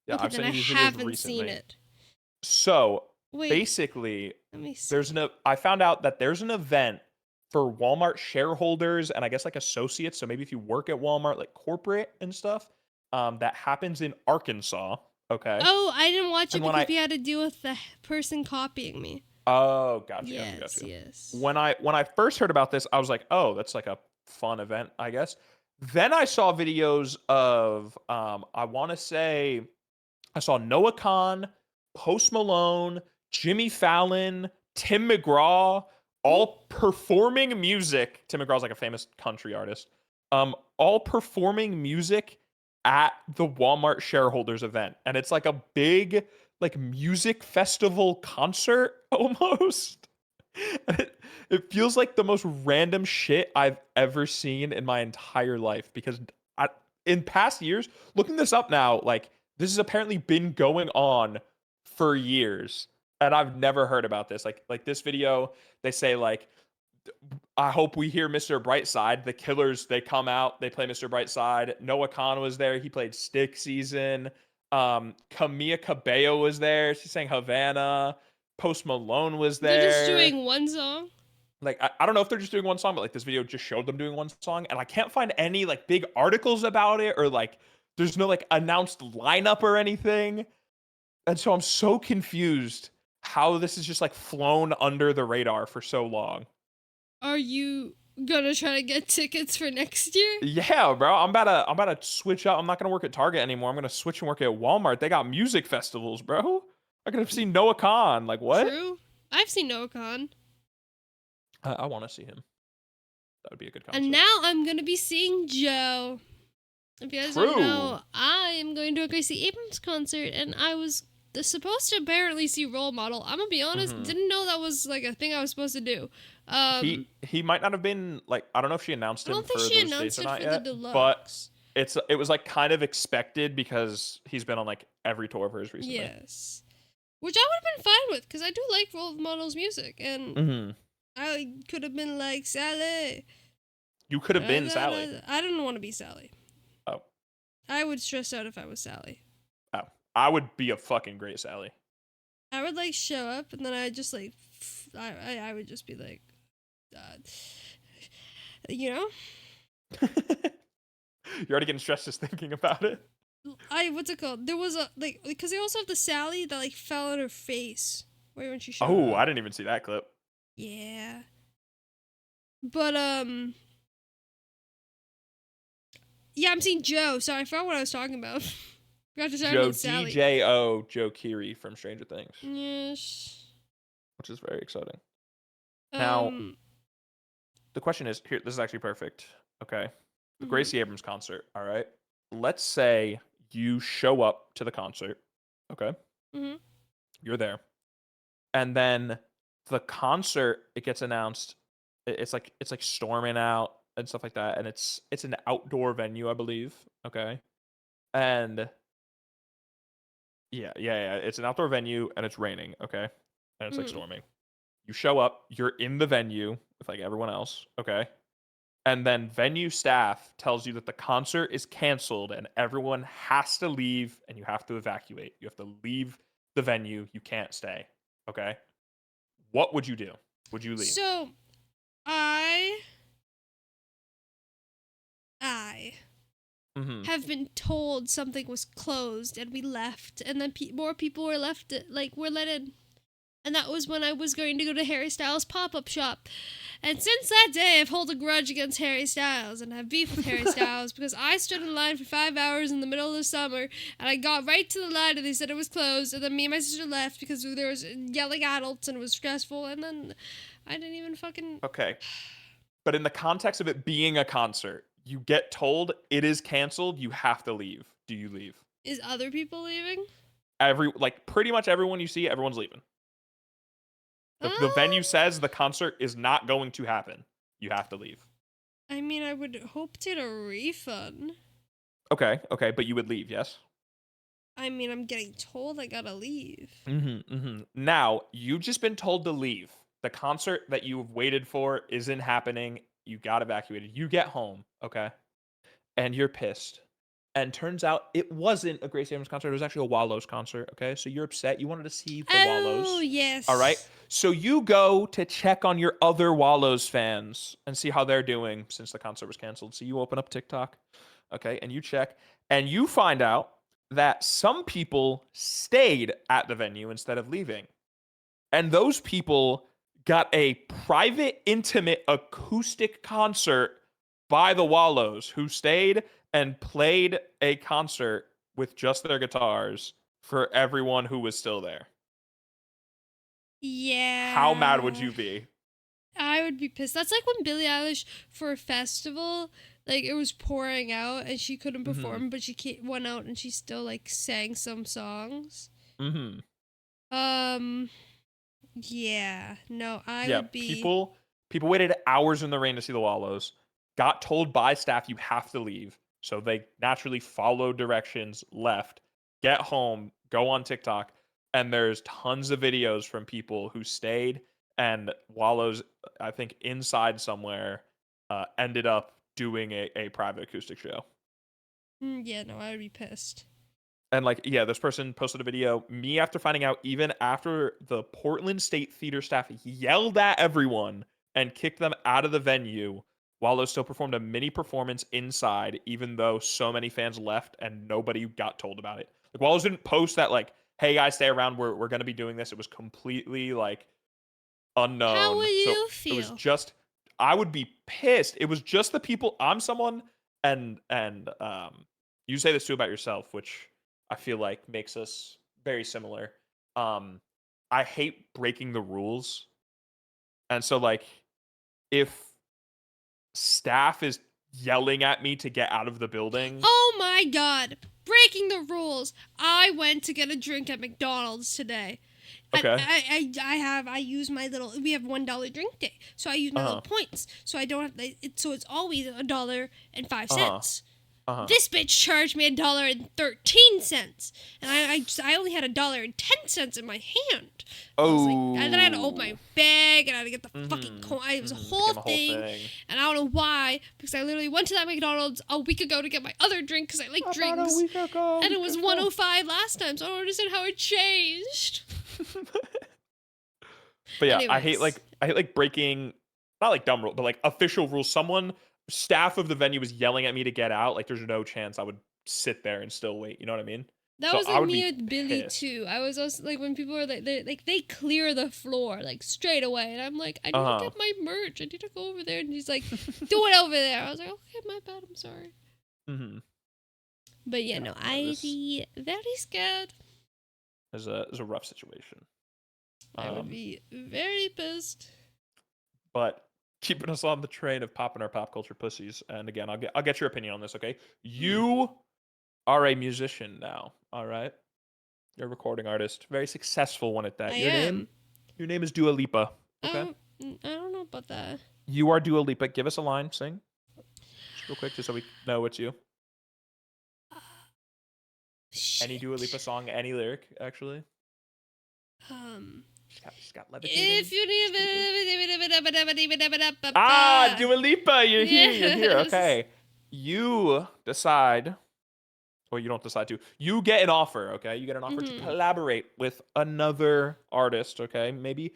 Yeah, Okay, I've then sent I you these videos haven't seen recently. it. So Wait, basically, let me see. I found out that there's an event for Walmart shareholders and I guess like associates. So maybe if you work at Walmart, like corporate and stuff, that happens in Arkansas. Okay. Oh, I didn't watch it And when because I we had to deal with the person copying me. oh, got Yes, you. yes. When I first heard about this, I was like, oh, that's like a fun event, I guess. Then I saw videos of I want to say I saw Noah Khan, Post Malone, Jimmy Fallon, Tim McGraw, Ooh. all performing music. Tim McGraw's like a famous country artist. All performing music at the Walmart shareholders event. And it's like a big like music festival concert almost. It feels like the most random shit I've ever seen in my entire life because I, in past years, looking this up now, like this has apparently been going on for years and I've never heard about this. Like this video, they say like I hope we hear Mr. Brightside. The Killers, they come out, they play Mr. Brightside. Noah Khan was there. He played Stick Season. Camila Cabello was there. She sang Havana. Post Malone was They're just there. doing one song? Like I don't know if they're just doing one song, but like this video just showed them doing one song, and I can't find any like big articles about it or like there's no like announced lineup or anything. And so I'm so confused how this is just like flown under the radar for so long. Are you gonna try to get tickets for next year? Yeah, bro. I'm about to switch up. I'm not gonna work at Target anymore. I'm gonna switch and work at Walmart. They got music festivals, bro. I could have seen Noah Khan. Like what? True. I've seen Noah Khan. I want to see him. That would be a good concert. And now I'm gonna be seeing Joe. If you guys True. don't know, I am going to a Gracie Abrams concert, and I was supposed to apparently see Role Model. I'm gonna be honest, Mhm. didn't know that was like a thing I was supposed to do. He might not have been like I don't know if she announced I him don't think for she those announced dates or it not for yet, the but deluxe. it was like kind of expected because he's been on like every tour of hers recently. Yes, which I would have been fine with because I do like Role Model's music, and Mm-hmm. I could have been like Sally. You could have been Sally. I didn't want to be Sally. Oh, I would stress out if I was Sally. oh, I would be a fucking great Sally. I would like show up and then I just like I would just be like, you know, You're already getting stressed just thinking about it. what's it called? There was a like because they also have the Sally that like fell on her face right when she showed Oh, up. I didn't even see that clip. Yeah, but yeah, I'm seeing Joe. Sorry, I forgot what I was talking about. Forgot to talk Joe about Sally. Joe Keery from Stranger Things, Yes. which is very exciting. Now, Um. the question is here. This is actually perfect. Okay, the mhm. Gracie Abrams concert. All right. Let's say you show up to the concert. Okay. Mhm. You're there. And then the concert, it gets announced. It's like storming out and stuff like that. And it's an outdoor venue, I believe. Okay. And yeah. It's an outdoor venue and it's raining, okay? And it's like Mhm. storming. You show up, you're in the venue with like everyone else, okay? And then venue staff tells you that the concert is canceled and everyone has to leave and you have to evacuate. You have to leave the venue. You can't stay. Okay? What would you do? Would you leave? So, I Mm-hmm. have been told something was closed and we left, and then more people were left, like were let in, And that was when I was going to go to Harry Styles' pop-up shop. And since that day, I've held a grudge against Harry Styles and have beef with Harry Styles because I stood in line for 5 hours in the middle of the summer and I got right to the line and they said it was closed. And then me and my sister left because there was yelling adults and it was stressful. And then I didn't even fucking... Okay. But in the context of it being a concert, you get told it is canceled, you have to leave. Do you leave? Is other people leaving? Pretty much everyone you see, everyone's leaving. The venue says the concert is not going to happen. You have to leave. I mean, I would hope to get a refund. Okay, but you would leave, yes? I mean, I'm getting told I gotta leave. Now, you've just been told to leave. The concert that you've waited for isn't happening. You got evacuated. You get home, okay? And you're pissed. And turns out it wasn't a Grace Abrams concert. It was actually a Wallows concert, okay? So you're upset. You wanted to see the Wallows. Oh, yes. All right? So you go to check on your other Wallows fans and see how they're doing since the concert was canceled. So you open up TikTok, okay? And you check. And you find out that some people stayed at the venue instead of leaving. And those people got a private, intimate, acoustic concert by the Wallows, who stayed and played a concert with just their guitars for everyone who was still there. Yeah. How mad would you be? I would be pissed. That's like when Billie Eilish, for a festival, like, it was pouring out and she couldn't perform, but she went out and she still, like, sang some songs. Yeah. No, I would be... People waited hours in the rain to see the Wallows, got told by staff you have to leave, so they naturally followed directions, left, get home, go on TikTok, and there's tons of videos from people who stayed, and Wallows, I think inside somewhere, ended up doing a private acoustic show. Yeah, no, I would be pissed. And this person posted a video, me after finding out, even after the Portland State Theater staff yelled at everyone and kicked them out of the venue, Wallows still performed a mini performance inside, even though so many fans left and nobody got told about it. Like, Wallows didn't post that, like, hey guys, stay around, we're going to be doing this. It was completely, unknown. How would you feel? It was just, I would be pissed. It was just the people, I'm someone, and you say this too about yourself, which I feel like makes us very similar. I hate breaking the rules. And so, if staff is yelling at me to get out of the building. Oh my god. Breaking the rules. I went to get a drink at McDonald's today. Okay. I use my little, we have $1 drink day. So I use my little points. So I don't have, so it's always $1.05. This bitch charged me $1.13, and I only had $1.10 in my hand. And then I had to open my bag, and I had to get the fucking coin. It was a whole thing, and I don't know why, because I literally went to that McDonald's a week ago to get my other drink because I like drinks, and it was $1.05 last time, so I don't understand how it changed. But yeah, Anyways. I hate breaking, not like dumb rules, but like official rules. Staff of the venue was yelling at me to get out. Like, there's no chance I would sit there and still wait. You know what I mean? That was like me with Billy too. I was also like, when people are they clear the floor like straight away, and I'm like, I need to get my merch. I need to go over there, and he's like, do it over there. I was like, okay, my bad. I'm sorry. But yeah, no, I'd be very scared. It's a rough situation. I would be very pissed. But keeping us on the train of popping our pop culture pussies, and again, I'll get your opinion on this, okay? You are a musician now, all right? You're a recording artist, very successful one at that. I am. Your name is Dua Lipa, okay? I don't know about that. You are Dua Lipa. Give us a line, sing, just real quick, just so we know it's you. Any Dua Lipa song, any lyric, actually. She's got levitating. If you need Dua Lipa, you're here. Okay. You decide, or you don't decide to. You get an offer, okay? You get an offer to collaborate with another artist, okay? Maybe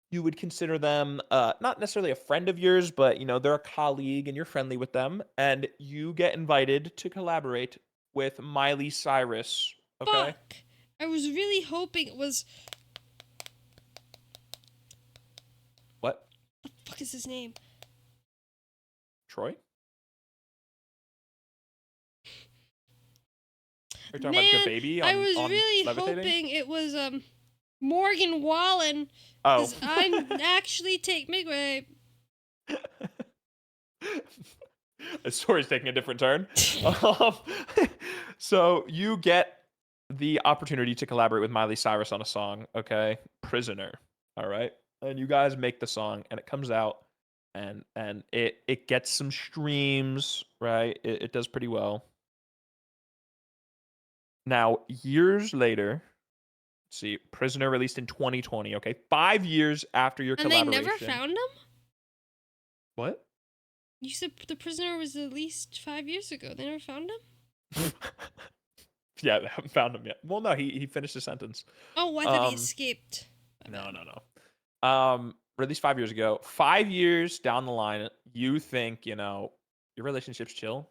you would consider them not necessarily a friend of yours, but they're a colleague and you're friendly with them, and you get invited to collaborate with Miley Cyrus, okay? Fuck. I was really hoping it was fuck is his name? Troy? Are you talking about Man, the baby I on was on really levitating? hoping it was Morgan Wallen, Oh. because I actually take McRae. The story's taking a different turn. Um, so you get the opportunity to collaborate with Miley Cyrus on a song, okay? Prisoner. All right. And you guys make the song and it comes out and it gets some streams, right? It does pretty well. Now, years later, let's see, Prisoner released in 2020, okay? 5 years after your And they collaboration. never found him? What? You said The Prisoner was released 5 years ago. They never found him? Yeah, they haven't found him yet. Well, no, he finished his sentence. Oh, I thought he escaped. My No, bad. no. Released 5 years ago. 5 years down the line, you think, your relationship's chill.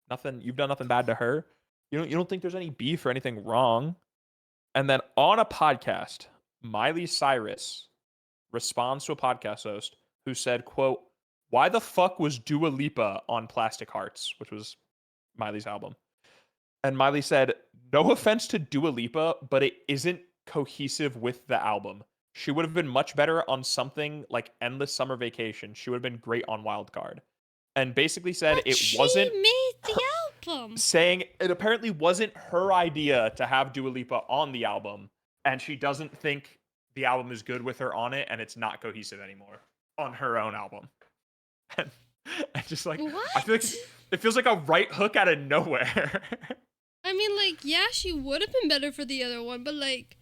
Nothing, you've done nothing bad to her. You don't think there's any beef or anything wrong. And then on a podcast, Miley Cyrus responds to a podcast host who said, quote, "Why the fuck was Dua Lipa on Plastic Hearts?" which was Miley's album. And Miley said, "No offense to Dua Lipa, but it isn't cohesive with the album. She would have been much better on something like Endless Summer Vacation. She would have been great on Wild Card." And basically said But it wasn't she made the album. saying it apparently wasn't her idea to have Dua Lipa on the album, and she doesn't think the album is good with her on it, and it's not cohesive anymore on her own album. And just like, I feel like What? it feels like a right hook out of nowhere. I mean, like, yeah, she would have been better for the other one, but like,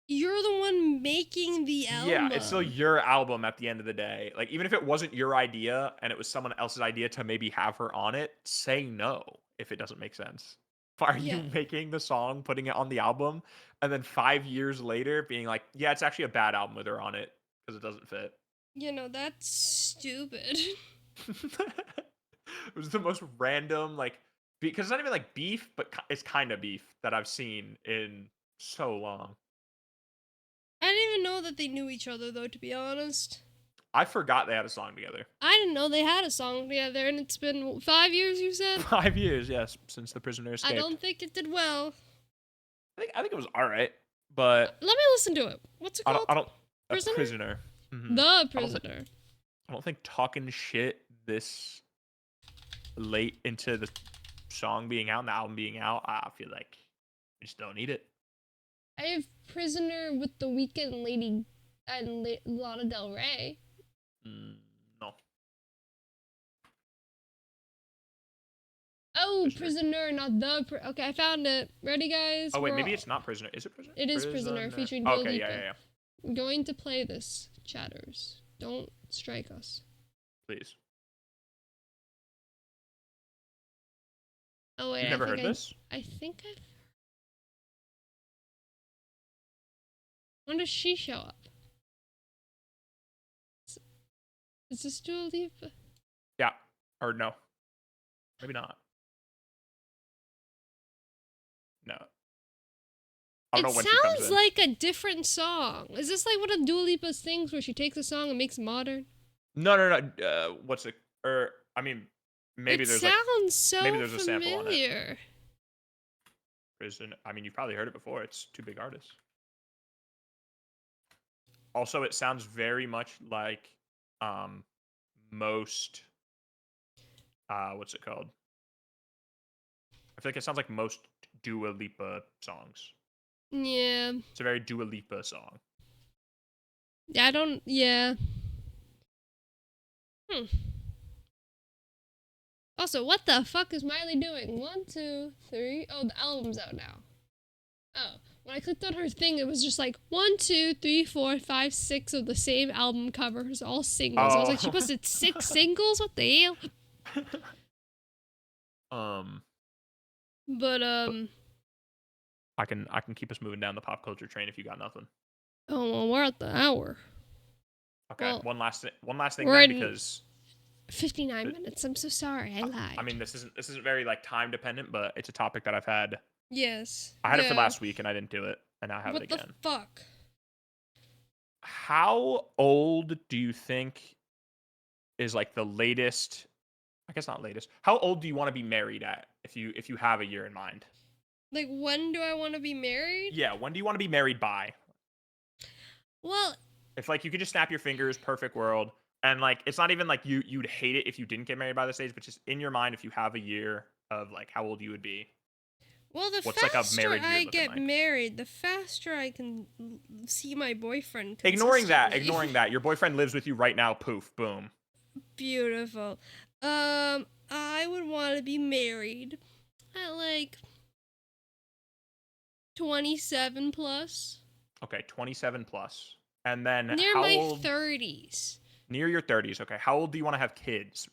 you're the one making the album. Yeah, it's still your album at the end of the day. Like, even if it wasn't your idea and it was someone else's idea to maybe have her on it, say no if it doesn't make sense. Why are you making the song, putting it on the album, and then 5 years later being like, yeah, it's actually a bad album with her on it because it doesn't fit? That's stupid. It was the most random, like, because it's not even like beef, but it's kind of beef that I've seen in so long. I didn't even know that they knew each other, though, to be honest. I forgot they had a song together. I didn't know they had a song together, and it's been 5 years, you said? 5 years, yes, since The Prisoner escaped. I don't think it did well. I think it was all right, but Let me listen to it. What's it called? I don't. Prisoner? A Prisoner. Mhm. The Prisoner. I don't think talking shit this late into the song being out and the album being out, I feel like we just don't need it. I have Prisoner with The Weeknd, Lady, and Lana Del Rey. No. Oh, Prisoner, not the. Okay, I found it. Ready, guys? Oh wait, maybe it's not Prisoner. Is it Prisoner? It is Prisoner, featuring Dua Okay, Lipa. yeah. I'm going to play this, chatters. Don't strike us. Please. Oh wait, You've never heard this? I think I've. When does she show up? Is this Dua Lipa? Yeah. Or no. Maybe not. No. I don't know when she comes sounds in. like a different song. Is this like one of Dua Lipa's things where she takes a song and makes it modern? No. What's it? Or I mean, maybe there's like maybe there's a sample on it. familiar. Prison. I mean, you've probably heard it before. It's two big artists. Also, it sounds very much like most what's it called? I feel like it sounds like most Dua Lipa songs. Yeah. It's a very Dua Lipa song. Yeah. Also, what the fuck is Miley doing? 1, 2, 3. Oh, the album's out now. Oh, when I clicked on her thing, it was just like 1, 2, 3, 4, 5, 6 of the same album covers, all singles. I was like, she posted 6 singles? What the hell? But I can keep us moving down the pop culture train if you got nothing. Oh, well, we're at the hour. Okay, well, one last thing we're then, in because 59 minutes. I'm so sorry. I lied. I mean, this isn't very like time dependent, but it's a topic that I've had. Yes. I had it for last week and I didn't do it, and now I have what it again. What the fuck? How old do you think is like the latest. I guess not latest. How old do you want to be married at if you have a year in mind? Like, when do I want to be married? Yeah, when do you want to be married by? Well, If like you could just snap your fingers, perfect world, and like it's not even like you'd hate it if you didn't get married by this age, but just in your mind, if you have a year of like how old you would be. the What's like a faster married year I looking get like? married, the faster I can see my boyfriend. Ignoring consistently. that, your boyfriend lives with you right now. Poof, boom. Beautiful. I would want to be married at like 27 plus. Okay, 27 plus, and then Near how my old? 30s. Near your 30s. Okay, how old do you want to have kids?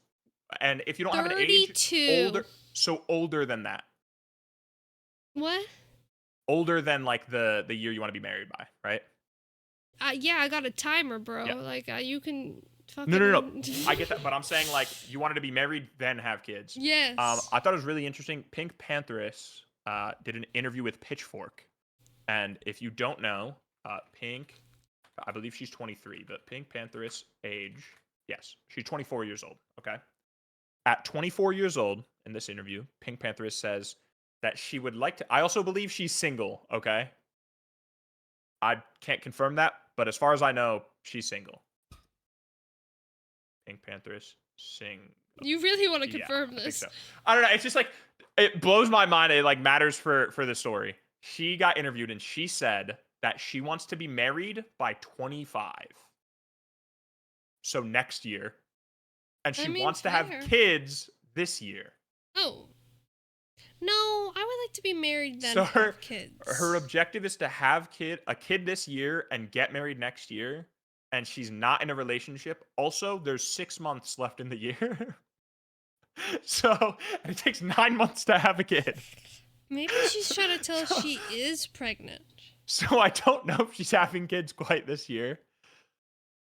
And if you don't have an age, 32. older than that. What? Older than like the year you want to be married by, right? Yeah, I got a timer, bro. Yeah. Like, you can fucking... No. I get that, but I'm saying like you wanted to be married then have kids. Yes. I thought it was really interesting. Pink Pantheress did an interview with Pitchfork, and if you don't know, Pink, I believe she's 23, but Pink Pantheress age, yes, she's 24 years old. Okay, at 24 years old in this interview, Pink Pantheress says that she would like to. I also believe she's single. Okay, I can't confirm that, but as far as I know, she's single. Pink Pantheress single. You really want to Yeah, confirm I think this? so. I don't know. It's just like it blows my mind. It like matters for the story. She got interviewed and she said that she wants to be married by 25. So next year, and she wants to have fair. kids this year. Oh. No, I would like to be married then So have kids. her objective is to have a kid this year and get married next year. And she's not in a relationship. Also, there's 6 months left in the year. So and it takes 9 months to have a kid. Maybe she's trying to tell us she is pregnant. So I don't know if she's having kids quite this year.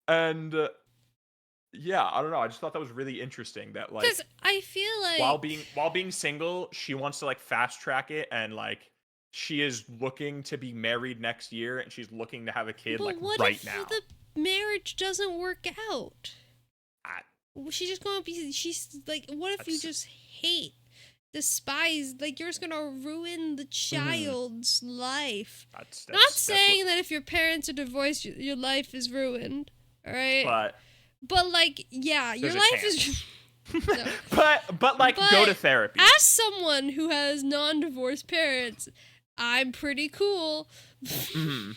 And yeah, I don't know. I just thought that was really interesting that like Because I feel like while being single, she wants to like fast track it and like she is looking to be married next year and she's looking to have a kid but like what right if now. the marriage doesn't work out? I- She's just gonna be. She's like, what if you just hate, despise? Like, you're just gonna ruin the child's life. Not saying that if your parents are divorced, your life is ruined. All right. But like, yeah, your There's a life chance. is. No. but like go to therapy. As someone who has non-divorced parents, I'm pretty cool. Mhm.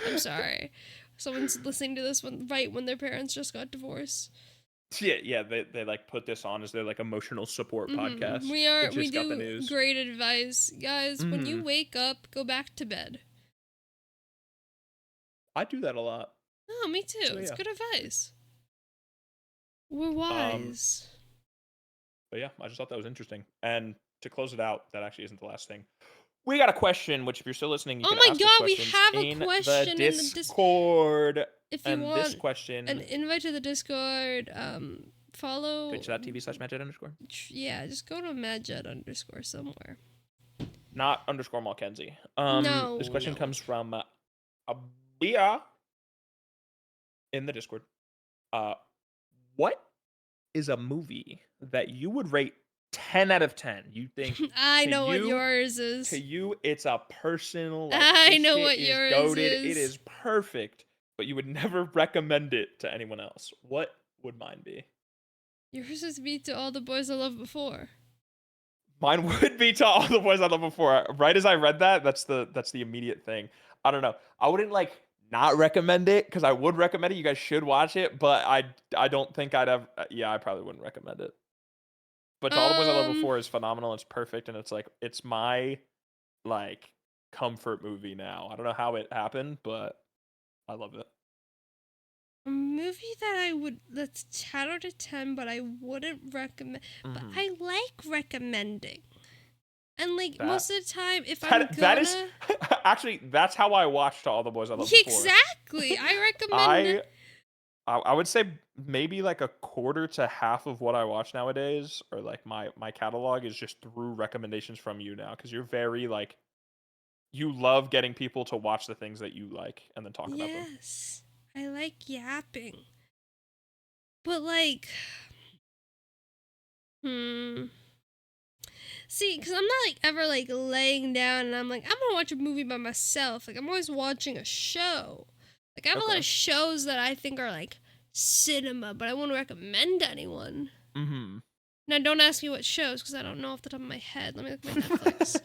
I'm sorry. Someone's listening to this one right when their parents just got divorced. Yeah, they like put this on as their like emotional support podcast. We do great advice. Guys, when you wake up, go back to bed. I do that a lot. Oh, me too. So, It's yeah. good advice. We're wise. But yeah, I just thought that was interesting. And to close it out, that actually isn't the last thing. We got a question, which if you're still listening, you Oh can my ask the God, we questions have a in question the in the Discord. If you and want this question, an invite to the Discord, follow twitch.tv/madjet_. Yeah, just go to madjet_ somewhere. Not _Mckenzie. No. This question comes from Abia in the Discord. What is a movie that you would rate 10 out of 10? You think I know what yours is. To you, it's a personal. Like, I this know shit what is yours goated. is. It is perfect, but you would never recommend it to anyone else. What would mine be? Yours is be To All the Boys I Loved Before. Mine would be To All the Boys I Loved Before. Right as I read that, that's the immediate thing. I don't know. I wouldn't like not recommend it because I would recommend it. You guys should watch it, but I don't think I'd have. Yeah, I probably wouldn't recommend it. But To All the Boys I Loved Before is phenomenal. It's perfect, and it's like it's my like comfort movie now. I don't know how it happened, but I love it. A movie that that's 10 out of 10, but I wouldn't recommend. But I like recommending. And like most of the time, if I'm gonna... That is actually that's how I watched To All the Boys I Loved Before. Exactly, I recommend it. I would say maybe like a quarter to half of what I watch nowadays, or like my catalog is just through recommendations from you now, because you're very like you love getting people to watch the things that you like and then talk about them. Yes, I like yapping. But like, see, because I'm not like ever like laying down and I'm like, I'm gonna watch a movie by myself. Like, I'm always watching a show. Like, I have a lot Okay. of shows that I think are like cinema, but I won't recommend to anyone. Mm-hmm. Now, don't ask me what shows because I don't know off the top of my head. Let me look at my Netflix.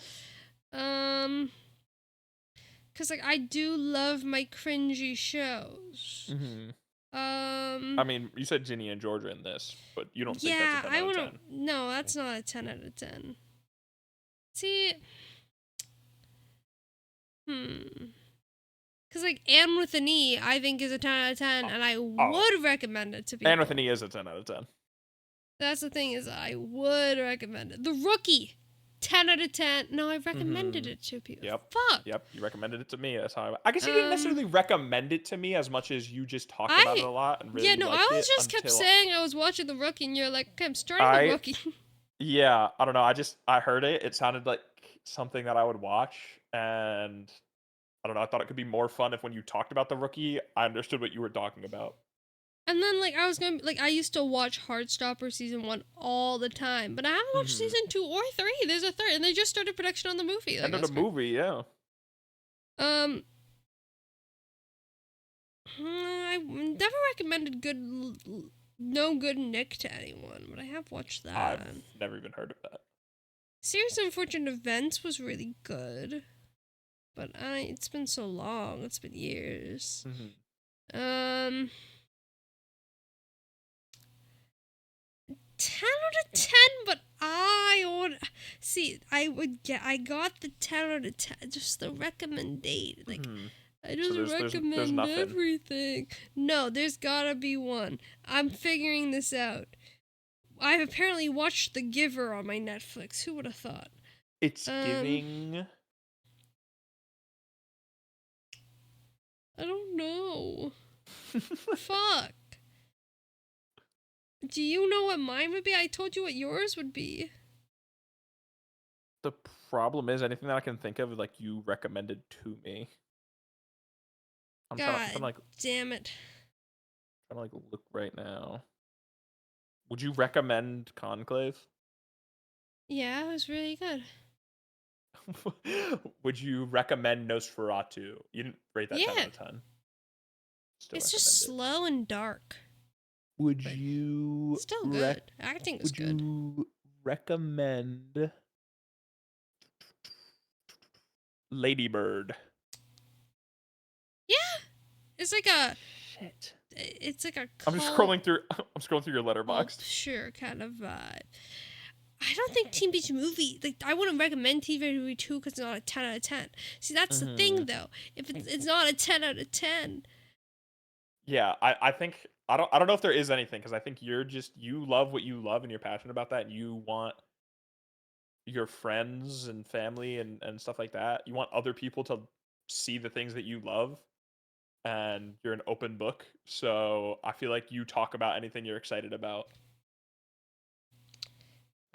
Because like I do love my cringy shows. Mm-hmm. Um, I mean, you said Ginny and Georgia in this, but you don't think that's a yeah, 10 I out of want 10. to. No, that's not a 10 out of 10. See, because like Anne with an E, I think is a 10 out of 10, and I would recommend it to people. Anne with an E is a 10 out of 10. That's the thing is, I would recommend it. The Rookie, 10 out of 10. No, I recommended it to people. Yep. Fuck. Yep. You recommended it to me. That's how I guess you didn't necessarily recommend it to me as much as you just talked about it a lot and really Yeah, no, liked I was it just kept saying I was watching The Rookie, and you're like, okay, I'm starting The Rookie. Yeah, I don't know. I heard it. It sounded like something that I would watch, and I don't know. I thought it could be more fun if when you talked about The Rookie, I understood what you were talking about. And then, like, I used to watch Heartstopper season 1 all the time, but I haven't watched season 2 or 3. There's a third, and they just started production on the movie. Like, End of the movie, yeah. I never recommended No Good Nick to anyone, but I have watched that. I've never even heard of that. Serious Unfortunate Events was really good, but it's been so long. It's been years. 10 out of 10, but I got the 10 out of 10, just the recommendation. Like, I just there's recommend nothing. everything. No, there's gotta be one. I'm figuring this out. I've apparently watched The Giver on my Netflix. Who would have thought? It's giving. I don't know. Fuck. Do you know what mine would be? I told you what yours would be. The problem is anything that I can think of, like you recommended to me. I'm trying to like. Damn it. I'm trying to like look right now. Would you recommend Conclave? Yeah, it was really good. Would you recommend Nosferatu? You didn't rate that 10 out of 10. It's just slow and dark. Would you still good? Acting was good. Would you recommend Ladybird? Yeah, it's like a. Shit. It's like a. I'm just scrolling through. I'm scrolling through your letterbox. Sure, kind of vibe. I don't think Teen Beach Movie, like, I wouldn't recommend Teen Beach Movie 2 because it's not a 10 out of 10. See, that's the thing, though. If it's not a 10 out of 10. Yeah, I think I don't know if there is anything because I think you love what you love and you're passionate about that and you want your friends and family and stuff like that. You want other people to see the things that you love and you're an open book. So I feel like you talk about anything you're excited about.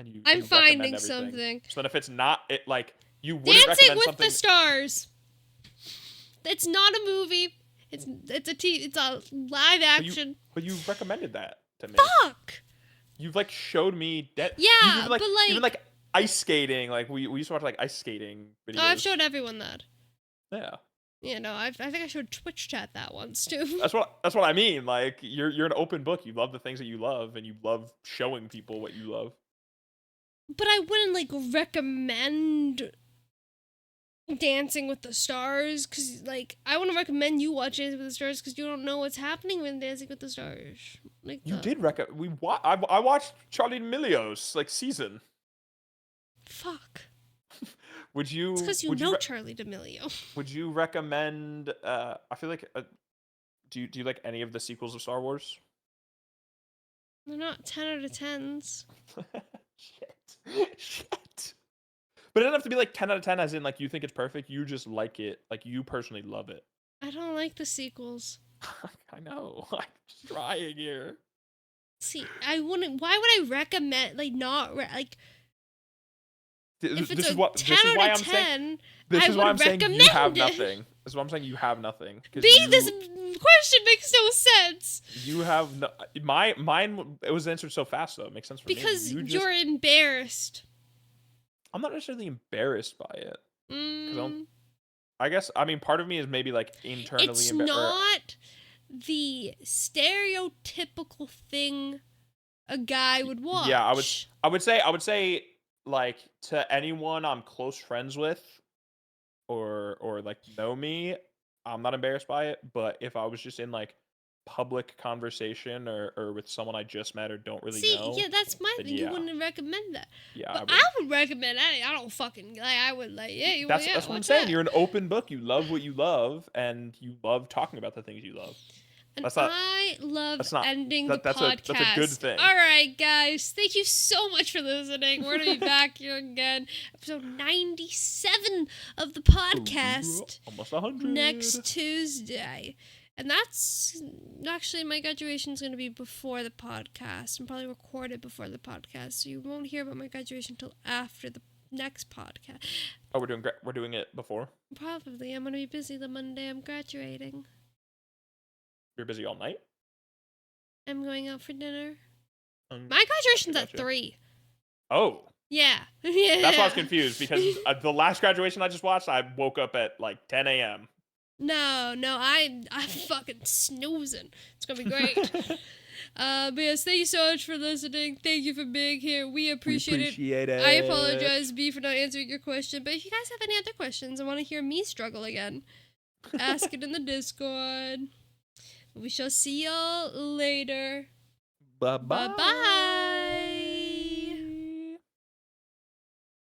And I'm finding something. So then if it's not it like you wouldn't Dancing recommend with something the Stars. It's not a movie. It's a live action. But you recommended that to me. Fuck. You've like showed me that. Yeah, but even like ice skating. Like we used to watch like ice skating videos. Oh, I've showed everyone that. Yeah. Yeah, no, I think I showed Twitch chat that once too. That's what I mean. Like you're an open book. You love the things that you love, and you love showing people what you love. But I wouldn't like recommend Dancing with the Stars because like I wouldn't recommend you watch Dancing with the Stars because you don't know what's happening with Dancing with the Stars. Like you did recommend. I watched Charlie D'Amelio's like season. Fuck. Would you? It's because you know Charlie D'Amelio. Would you recommend? I feel like. Do you like any of the sequels of Star Wars? They're not 10 out of 10s. Shit. But it doesn't have to be like 10 out of 10 as in like you think it's perfect. You just like it. Like you personally love it. I don't like the sequels. I know. I'm just trying here. See, I wouldn't. Why would I recommend like not like? If This it's is a what 10 this is out why of I'm saying. 10, This I is why I'm would saying you have recommend it. nothing. This is why I'm saying you have nothing. 'Cause B, you, this question makes no sense. you have no. Mine. It was answered so fast though. It makes sense for Because me. you're embarrassed. I'm not necessarily embarrassed by it. Because Mm, I guess I mean part of me is maybe like internally it's embarrassed. not the stereotypical thing a guy would watch. Yeah, I would say like to anyone I'm close friends with or like know me, I'm not embarrassed by it. But if I was just in like public conversation or with someone I just met or don't really See, know, yeah, that's my then thing. You yeah. wouldn't recommend that. Yeah, But I would recommend it. I don't fucking like. I would like. Yeah, you. that's Yeah, that's what I'm watch saying. that. You're an open book. You love what you love, and you love talking about the things you love. And That's not. I love That's not. ending That's the a podcast. good thing. All right, guys. Thank you so much for listening. We're going to be back here again. Episode 97 of the podcast. Almost 100. Next Tuesday. And that's actually my graduation is going to be before the podcast. I'm probably recorded before the podcast. So you won't hear about my graduation until after the next podcast. Oh, we're doing it before. Probably. I'm going to be busy the Monday I'm graduating. You're busy all night. I'm going out for dinner. Um, My graduation's gotcha. at 3. Oh, Yeah. Yeah. that's why I was confused because the last graduation I just watched, I woke up at like 10 a.m. No, I'm fucking snoozing. It's gonna be great. But yes, thank you so much for listening. Thank you for being here. We appreciate it. I apologize, B, for not answering your question. But if you guys have any other questions and want to hear me struggle again, ask it in the Discord. We shall see y'all later. Bye-bye. Bye-bye.